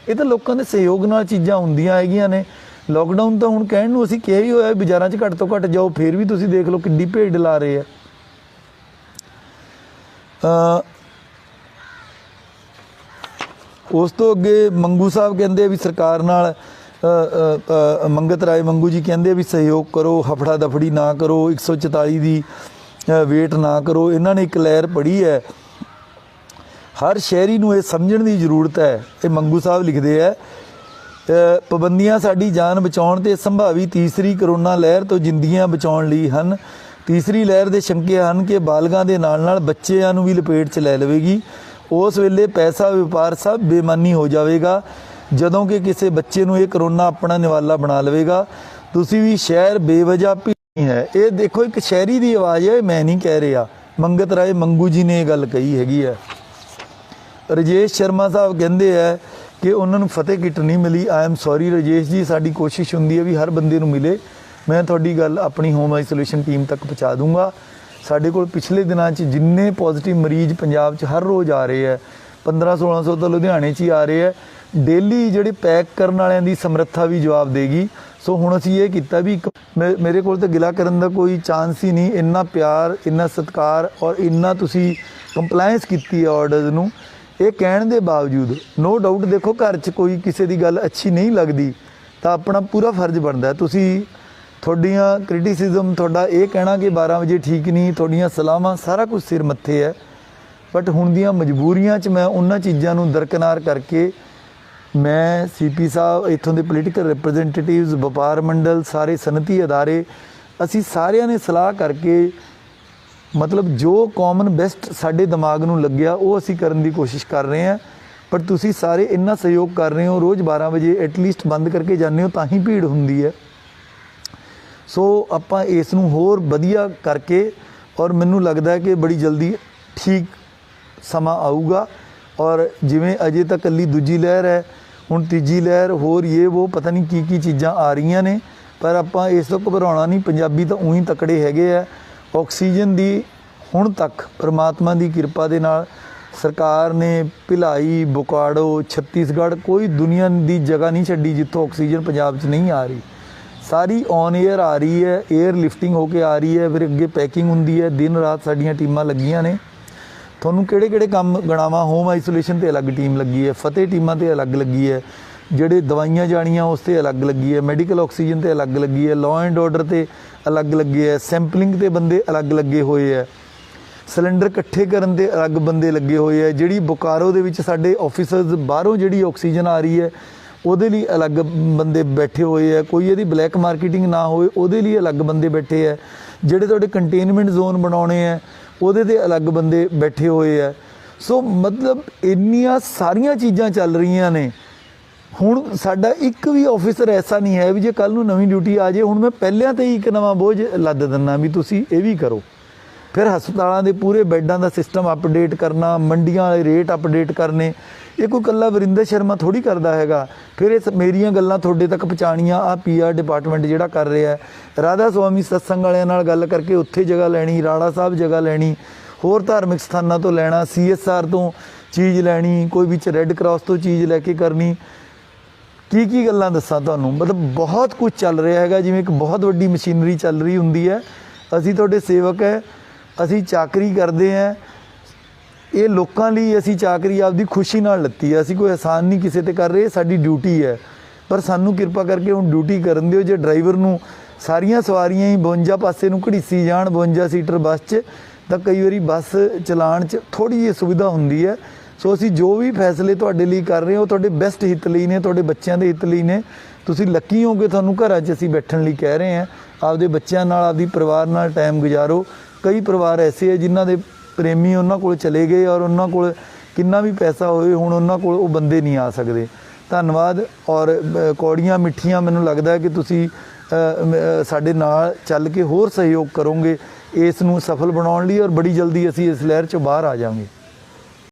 ਇਹ ਤਾਂ ਲੋਕਾਂ ਦੇ ਸਹਿਯੋਗ ਨਾਲ ਚੀਜ਼ਾਂ ਹੁੰਦੀਆਂ ਹੈਗੀਆਂ ਨੇ। ਲੋਕਡਾਊਨ ਤਾਂ ਹੁਣ ਕਹਿਣ ਨੂੰ ਅਸੀਂ ਕਿਹਾ ਹੀ ਹੋਇਆ ਬਾਜ਼ਾਰਾਂ 'ਚ ਘੱਟ ਤੋਂ ਘੱਟ ਜਾਓ, ਫਿਰ ਵੀ ਤੁਸੀਂ ਦੇਖ ਲਓ ਕਿੱਡੀ ਭੀੜ ਲਾ ਰਹੇ ਆ। ਉਸ ਤੋਂ ਅੱਗੇ ਮੰਗੂ ਸਾਹਿਬ ਕਹਿੰਦੇ ਵੀ ਸਰਕਾਰ ਨਾਲ ਮੰਗਤ ਰਾਏ ਮੰਗੂ ਜੀ ਕਹਿੰਦੇ ਵੀ ਸਹਿਯੋਗ ਕਰੋ, ਹਫੜਾ ਦਫੜੀ ਨਾ ਕਰੋ, 144 ਦੀ ਵੇਟ ਨਾ ਕਰੋ। ਇਹਨਾਂ ਨੇ ਇੱਕ ਲਹਿਰ ਪੜ੍ਹੀ ਹੈ, ਹਰ ਸ਼ਹਿਰੀ ਨੂੰ ਇਹ ਸਮਝਣ ਦੀ ਜ਼ਰੂਰਤ ਹੈ। ਇਹ ਮੰਗੂ ਸਾਹਿਬ ਲਿਖਦੇ ਹੈ, ਪਾਬੰਦੀਆਂ ਸਾਡੀ ਜਾਨ ਬਚਾਉਣ ਤੇ ਸੰਭਾਵੀ ਤੀਸਰੀ ਕਰੋਨਾ ਲਹਿਰ ਤੋਂ ਜ਼ਿੰਦਗੀਆਂ ਬਚਾਉਣ ਲਈ ਹਨ। ਤੀਸਰੀ ਲਹਿਰ ਦੇ ਸ਼ੰਕੇ ਹਨ ਕਿ ਬਾਲਗਾਂ ਦੇ ਨਾਲ ਨਾਲ ਬੱਚਿਆਂ ਨੂੰ ਵੀ ਲਪੇਟ 'ਚ ਲੈ ਲਵੇਗੀ। ਉਸ ਵੇਲੇ ਪੈਸਾ ਵਪਾਰ ਸਭ ਬੇਈਮਾਨੀ ਹੋ ਜਾਵੇਗਾ, ਜਦੋਂ ਕਿ ਕਿਸੇ ਬੱਚੇ ਨੂੰ ਇਹ ਕਰੋਨਾ ਆਪਣਾ ਨਿਵਾਲਾ ਬਣਾ ਲਵੇਗਾ। ਤੁਸੀਂ ਵੀ ਸ਼ਹਿਰ ਬੇਵਜ੍ਹਾ ਭੀੜ ਹੈ। ਇਹ ਦੇਖੋ ਇੱਕ ਸ਼ਹਿਰੀ ਦੀ ਆਵਾਜ਼ ਹੈ, ਮੈਂ ਨਹੀਂ ਕਹਿ ਰਿਹਾ। ਮੰਗਤ ਰਾਏ ਮੰਗੂ ਜੀ ਨੇ ਇਹ ਗੱਲ ਕਹੀ ਹੈਗੀ ਹੈ। ਰਜੇਸ਼ ਸ਼ਰਮਾ ਸਾਹਿਬ ਕਹਿੰਦੇ ਹੈ ਕਿ ਉਹਨਾਂ ਨੂੰ ਫਤਿਹ ਕਿੱਟ ਨਹੀਂ ਮਿਲੀ। ਆਈ ਐਮ ਸੌਰੀ ਰਜੇਸ਼ ਜੀ, ਸਾਡੀ ਕੋਸ਼ਿਸ਼ ਹੁੰਦੀ ਹੈ ਵੀ ਹਰ ਬੰਦੇ ਨੂੰ ਮਿਲੇ। ਮੈਂ ਤੁਹਾਡੀ ਗੱਲ ਆਪਣੀ ਹੋਮ ਆਈਸੋਲੇਸ਼ਨ ਟੀਮ ਤੱਕ ਪਹੁੰਚਾ ਦੂੰਗਾ। ਸਾਡੇ ਕੋਲ ਪਿਛਲੇ ਦਿਨਾਂ 'ਚ ਜਿੰਨੇ ਪੋਜ਼ਿਟਿਵ ਮਰੀਜ਼ ਪੰਜਾਬ 'ਚ ਹਰ ਰੋਜ਼ ਆ ਰਹੇ ਹੈ, 1500-1600 ਤਾਂ ਲੁਧਿਆਣੇ 'ਚ ਹੀ ਆ ਰਹੇ ਹੈ। ਡੇਲੀ ਜਿਹੜੇ ਪੈਕ ਕਰਨ ਵਾਲਿਆਂ ਦੀ ਸਮਰੱਥਾ ਵੀ ਜਵਾਬ ਦੇਗੀ। ਸੋ ਹੁਣ ਅਸੀਂ ਇਹ ਕੀਤਾ ਵੀ ਮੇਰੇ ਕੋਲ ਤਾਂ ਗਿਲਾ ਕਰਨ ਦਾ ਕੋਈ ਚਾਂਸ ਹੀ ਨਹੀਂ। ਇੰਨਾ ਪਿਆਰ, ਇੰਨਾ ਸਤਿਕਾਰ ਔਰ ਇੰਨਾ ਤੁਸੀਂ ਕੰਪਲਾਇੰਸ ਕੀਤੀ ਹੈ ਆਰਡਰਸ ਨੂੰ, ਇਹ ਕਹਿਣ ਦੇ ਬਾਵਜੂਦ ਨੋ ਡਾਊਟ ਦੇਖੋ ਘਰ 'ਚ ਕੋਈ ਕਿਸੇ ਦੀ ਗੱਲ ਅੱਛੀ ਨਹੀਂ ਲੱਗਦੀ ਤਾਂ ਆਪਣਾ ਪੂਰਾ ਫਰਜ਼ ਬਣਦਾ। ਤੁਸੀਂ ਤੁਹਾਡੀਆਂ ਕ੍ਰਿਟਿਸਿਜ਼ਮ, ਤੁਹਾਡਾ ਇਹ ਕਹਿਣਾ ਕਿ 12 ਵਜੇ ਠੀਕ ਨਹੀਂ, ਤੁਹਾਡੀਆਂ ਸਲਾਹਾਂ ਸਾਰਾ ਕੁਝ ਸਿਰ ਮੱਥੇ ਹੈ। ਬਟ ਹੁਣ ਦੀਆਂ ਮਜਬੂਰੀਆਂ 'ਚ ਮੈਂ ਉਹਨਾਂ ਚੀਜ਼ਾਂ ਨੂੰ ਦਰਕਿਨਾਰ ਕਰਕੇ ਮੈਂ CP ਸਾਹਿਬ, ਇੱਥੋਂ ਦੇ ਪੋਲੀਟੀਕਲ ਰਿਪਰੈਜ਼ੈਂਟੇਟਿਵਸ, ਵਪਾਰ ਮੰਡਲ, ਸਾਰੇ ਸਨਅਤੀ ਅਦਾਰੇ, ਅਸੀਂ ਸਾਰਿਆਂ ਨੇ ਸਲਾਹ ਕਰਕੇ ਮਤਲਬ ਜੋ ਕਾਮਨ ਬੈਸਟ ਸਾਡੇ ਦਿਮਾਗ ਨੂੰ ਲੱਗਿਆ ਉਹ ਅਸੀਂ ਕਰਨ ਦੀ ਕੋਸ਼ਿਸ਼ ਕਰ ਰਹੇ ਹਾਂ। ਪਰ ਤੁਸੀਂ ਸਾਰੇ ਇੰਨਾ ਸਹਿਯੋਗ ਕਰ ਰਹੇ ਹੋ, ਰੋਜ਼ 12 ਵਜੇ ਐਟਲੀਸਟ ਬੰਦ ਕਰਕੇ ਜਾਂਦੇ ਹੋ ਤਾਂ ਹੀ ਭੀੜ ਹੁੰਦੀ ਹੈ। ਸੋ ਆਪਾਂ ਇਸ ਨੂੰ ਹੋਰ ਵਧੀਆ ਕਰਕੇ, ਔਰ ਮੈਨੂੰ ਲੱਗਦਾ ਹੈ ਕਿ ਬੜੀ ਜਲਦੀ ਠੀਕ ਸਮਾਂ ਆਊਗਾ। ਔਰ ਜਿਵੇਂ ਅਜੇ ਤੱਕ ਇਕੱਲੀ ਦੂਜੀ ਲਹਿਰ ਹੈ, ਹੁਣ ਤੀਜੀ ਲਹਿਰ ਹੋਰ ਇਹ ਉਹ ਪਤਾ ਨਹੀਂ ਕੀ ਚੀਜ਼ਾਂ ਆ ਰਹੀਆਂ ਨੇ, ਪਰ ਆਪਾਂ ਇਸ ਤੋਂ ਘਬਰਾਉਣਾ ਨਹੀਂ। ਪੰਜਾਬੀ ਤਾਂ ਊਂ ਹੀ ਤਕੜੇ ਹੈਗੇ ਆ। ਆਕਸੀਜਨ ਦੀ ਹੁਣ ਤੱਕ ਪਰਮਾਤਮਾ ਦੀ ਕਿਰਪਾ ਦੇ ਨਾਲ ਸਰਕਾਰ ਨੇ ਭਿਲਾਈ, ਬੋਕਾਰੋ, ਛੱਤੀਸਗੜ੍ਹ, ਕੋਈ ਦੁਨੀਆ ਦੀ ਜਗ੍ਹਾ ਨਹੀਂ ਛੱਡੀ ਜਿੱਥੋਂ ਆਕਸੀਜਨ ਪੰਜਾਬ 'ਚ ਨਹੀਂ ਆ ਰਹੀ। ਸਾਰੀ ਔਨ ਏਅਰ ਆ ਰਹੀ ਹੈ, ਏਅਰ ਲਿਫਟਿੰਗ ਹੋ ਕੇ ਆ ਰਹੀ ਹੈ, ਫਿਰ ਅੱਗੇ ਪੈਕਿੰਗ ਹੁੰਦੀ ਹੈ। ਦਿਨ ਰਾਤ ਸਾਡੀਆਂ ਟੀਮਾਂ ਲੱਗੀਆਂ ਨੇ। ਤੁਹਾਨੂੰ ਕਿਹੜੇ ਕੰਮ ਗਣਾਵਾਂ? ਹੋਮ ਆਈਸੋਲੇਸ਼ਨ 'ਤੇ ਅਲੱਗ ਟੀਮ ਲੱਗੀ ਹੈ, ਫਤਿਹ ਟੀਮਾਂ 'ਤੇ ਅਲੱਗ ਲੱਗੀ ਹੈ, ਜਿਹੜੇ ਦਵਾਈਆਂ ਜਾਣੀਆਂ ਉਸ 'ਤੇ ਅਲੱਗ ਲੱਗੀ ਹੈ, ਮੈਡੀਕਲ ਆਕਸੀਜਨ 'ਤੇ ਅਲੱਗ ਲੱਗੀ ਹੈ, ਲਾਅ ਐਂਡ ਆਰਡਰ 'ਤੇ ਅਲੱਗ ਲੱਗੇ ਹੈ, ਸੈਂਪਲਿੰਗ 'ਤੇ ਬੰਦੇ ਅਲੱਗ ਲੱਗੇ ਹੋਏ ਹੈ। ਸਿਲੰਡਰ ਇਕੱਠੇ ਕਰਨ ਦੇ ਅਲੱਗ ਬੰਦੇ ਲੱਗੇ ਹੋਏ ਆ, ਜਿਹੜੀ ਬੋਕਾਰੋ ਦੇ ਵਿੱਚ ਸਾਡੇ ਆਫਿਸਰਸ ਬਾਹਰੋਂ ਜਿਹੜੀ ਆਕਸੀਜਨ ਆ ਰਹੀ ਹੈ ਉਹਦੇ ਲਈ ਅਲੱਗ ਬੰਦੇ ਬੈਠੇ ਹੋਏ ਆ, ਕੋਈ ਇਹਦੀ ਬਲੈਕ ਮਾਰਕੀਟਿੰਗ ਨਾ ਹੋਵੇ ਉਹਦੇ ਲਈ ਅਲੱਗ ਬੰਦੇ ਬੈਠੇ ਆ, ਜਿਹੜੇ ਤੁਹਾਡੇ ਕੰਟੇਨਮੈਂਟ ਜ਼ੋਨ ਬਣਾਉਣੇ ਆ ਉਹਦੇ ਤੇ ਅਲੱਗ ਬੰਦੇ ਬੈਠੇ ਹੋਏ ਆ। ਸੋ ਮਤਲਬ ਇੰਨੀਆਂ ਸਾਰੀਆਂ ਚੀਜ਼ਾਂ ਚੱਲ ਰਹੀਆਂ ਨੇ। ਹੁਣ ਸਾਡਾ ਇੱਕ ਵੀ ਆਫਿਸਰ ਐਸਾ ਨਹੀਂ ਹੈ ਵੀ ਜੇ ਕੱਲ੍ਹ ਨੂੰ ਨਵੀਂ ਡਿਊਟੀ ਆ ਜਾਏ ਹੁਣ ਮੈਂ ਪਹਿਲਿਆਂ ਤੇ ਹੀ ਇੱਕ ਨਵਾਂ ਬੋਝ ਲੱਦ ਦਿੰਦਾ ਵੀ ਤੁਸੀਂ ਇਹ ਵੀ ਕਰੋ। ਫਿਰ ਹਸਪਤਾਲਾਂ ਦੇ ਪੂਰੇ ਬੈੱਡਾਂ ਦਾ ਸਿਸਟਮ ਅਪਡੇਟ ਕਰਨਾ, ਮੰਡੀਆਂ ਵਾਲੇ ਰੇਟ ਅਪਡੇਟ ਕਰਨੇ, ਇਹ ਕੋਈ ਇਕੱਲਾ ਵਰਿੰਦਰ ਸ਼ਰਮਾ ਥੋੜ੍ਹੀ ਕਰਦਾ ਹੈਗਾ। ਫਿਰ ਇਹ ਮੇਰੀਆਂ ਗੱਲਾਂ ਤੁਹਾਡੇ ਤੱਕ ਪਹੁੰਚਾਉਣੀਆਂ ਆ PR ਡਿਪਾਰਟਮੈਂਟ ਜਿਹੜਾ ਕਰ ਰਿਹਾ। ਰਾਧਾ ਸੁਆਮੀ ਸਤਸੰਗ ਵਾਲਿਆਂ ਨਾਲ ਗੱਲ ਕਰਕੇ ਉੱਥੇ ਜਗ੍ਹਾ ਲੈਣੀ, ਰਾੜਾ ਸਾਹਿਬ ਜਗ੍ਹਾ ਲੈਣੀ, ਹੋਰ ਧਾਰਮਿਕ ਸਥਾਨਾਂ ਤੋਂ ਲੈਣਾ, CSR ਤੋਂ ਚੀਜ਼ ਲੈਣੀ, ਕੋਈ ਵਿੱਚ ਰੈੱਡ ਕਰਾਸ ਤੋਂ ਚੀਜ਼ ਲੈ ਕੇ ਕਰਨੀ। ਕੀ ਗੱਲਾਂ ਦੱਸਾਂ ਤੁਹਾਨੂੰ, ਮਤਲਬ ਬਹੁਤ ਕੁਝ ਚੱਲ ਰਿਹਾ ਹੈਗਾ, ਜਿਵੇਂ ਇੱਕ ਬਹੁਤ ਵੱਡੀ ਮਸ਼ੀਨਰੀ ਚੱਲ ਰਹੀ ਹੁੰਦੀ ਹੈ। ਅਸੀਂ ਤੁਹਾਡੇ ਸੇਵਕ ਹੈ, ਅਸੀਂ ਚਾਕਰੀ ਕਰਦੇ ਹਾਂ, ਇਹ ਲੋਕਾਂ ਲਈ ਅਸੀਂ ਚਾਕਰੀ ਆਪਦੀ ਖੁਸ਼ੀ ਨਾਲ ਲੱਤੀ ਹੈ। ਅਸੀਂ ਕੋਈ ਆਸਾਨ ਨਹੀਂ ਕਿਸੇ ਤੇ ਕਰ ਰਹੇ, ਸਾਡੀ ਡਿਊਟੀ ਹੈ। ਪਰ ਸਾਨੂੰ ਕਿਰਪਾ ਕਰਕੇ ਹੁਣ ਡਿਊਟੀ ਕਰਨ ਦਿਓ। ਜੇ ਡਰਾਈਵਰ ਨੂੰ ਸਾਰੀਆਂ ਸਵਾਰੀਆਂ ਹੀ 52 ਪਾਸੇ ਨੂੰ ਘੜੀਸੀ ਜਾਣ 52 ਸੀਟਰ ਬੱਸ 'ਚ, ਤਾਂ ਕਈ ਵਾਰੀ ਬੱਸ ਚਲਾਉਣ 'ਚ ਥੋੜ੍ਹੀ ਜਿਹੀ ਸੁਵਿਧਾ ਹੁੰਦੀ ਹੈ। ਸੋ ਅਸੀਂ ਜੋ ਵੀ ਫੈਸਲੇ ਤੁਹਾਡੇ ਲਈ ਕਰ ਰਹੇ ਹਾਂ ਉਹ ਤੁਹਾਡੇ ਬੈਸਟ ਹਿੱਤ ਲਈ ਨੇ, ਤੁਹਾਡੇ ਬੱਚਿਆਂ ਦੇ ਹਿੱਤ ਲਈ ਨੇ। ਤੁਸੀਂ ਲੱਕੀ ਹੋ ਕਿ ਤੁਹਾਨੂੰ ਘਰਾਂ 'ਚ ਅਸੀਂ ਬੈਠਣ ਲਈ ਕਹਿ ਰਹੇ ਹਾਂ। ਆਪਦੇ ਬੱਚਿਆਂ ਨਾਲ, ਆਪਦੀ ਪਰਿਵਾਰ ਨਾਲ ਟਾਈਮ ਗੁਜ਼ਾਰੋ। ਕਈ ਪਰਿਵਾਰ ਐਸੇ ਹੈ ਜਿਨ੍ਹਾਂ ਦੇ ਪ੍ਰੇਮੀ ਉਹਨਾਂ ਕੋਲ ਚਲੇ ਗਏ ਔਰ ਉਹਨਾਂ ਕੋਲ ਕਿੰਨਾ ਵੀ ਪੈਸਾ ਹੋਵੇ ਹੁਣ ਉਹਨਾਂ ਕੋਲ ਉਹ ਬੰਦੇ ਨਹੀਂ ਆ ਸਕਦੇ। ਧੰਨਵਾਦ। ਔਰ ਕੌੜੀਆਂ ਮਿੱਠੀਆਂ, ਮੈਨੂੰ ਲੱਗਦਾ ਹੈ ਕਿ ਤੁਸੀਂ ਸਾਡੇ ਨਾਲ ਚੱਲ ਕੇ ਹੋਰ ਸਹਿਯੋਗ ਕਰੋਗੇ ਇਸ ਨੂੰ ਸਫਲ ਬਣਾਉਣ ਲਈ, ਔਰ ਬੜੀ ਜਲਦੀ ਅਸੀਂ ਇਸ ਲਹਿਰ 'ਚੋਂ ਬਾਹਰ ਆ ਜਾਵਾਂਗੇ।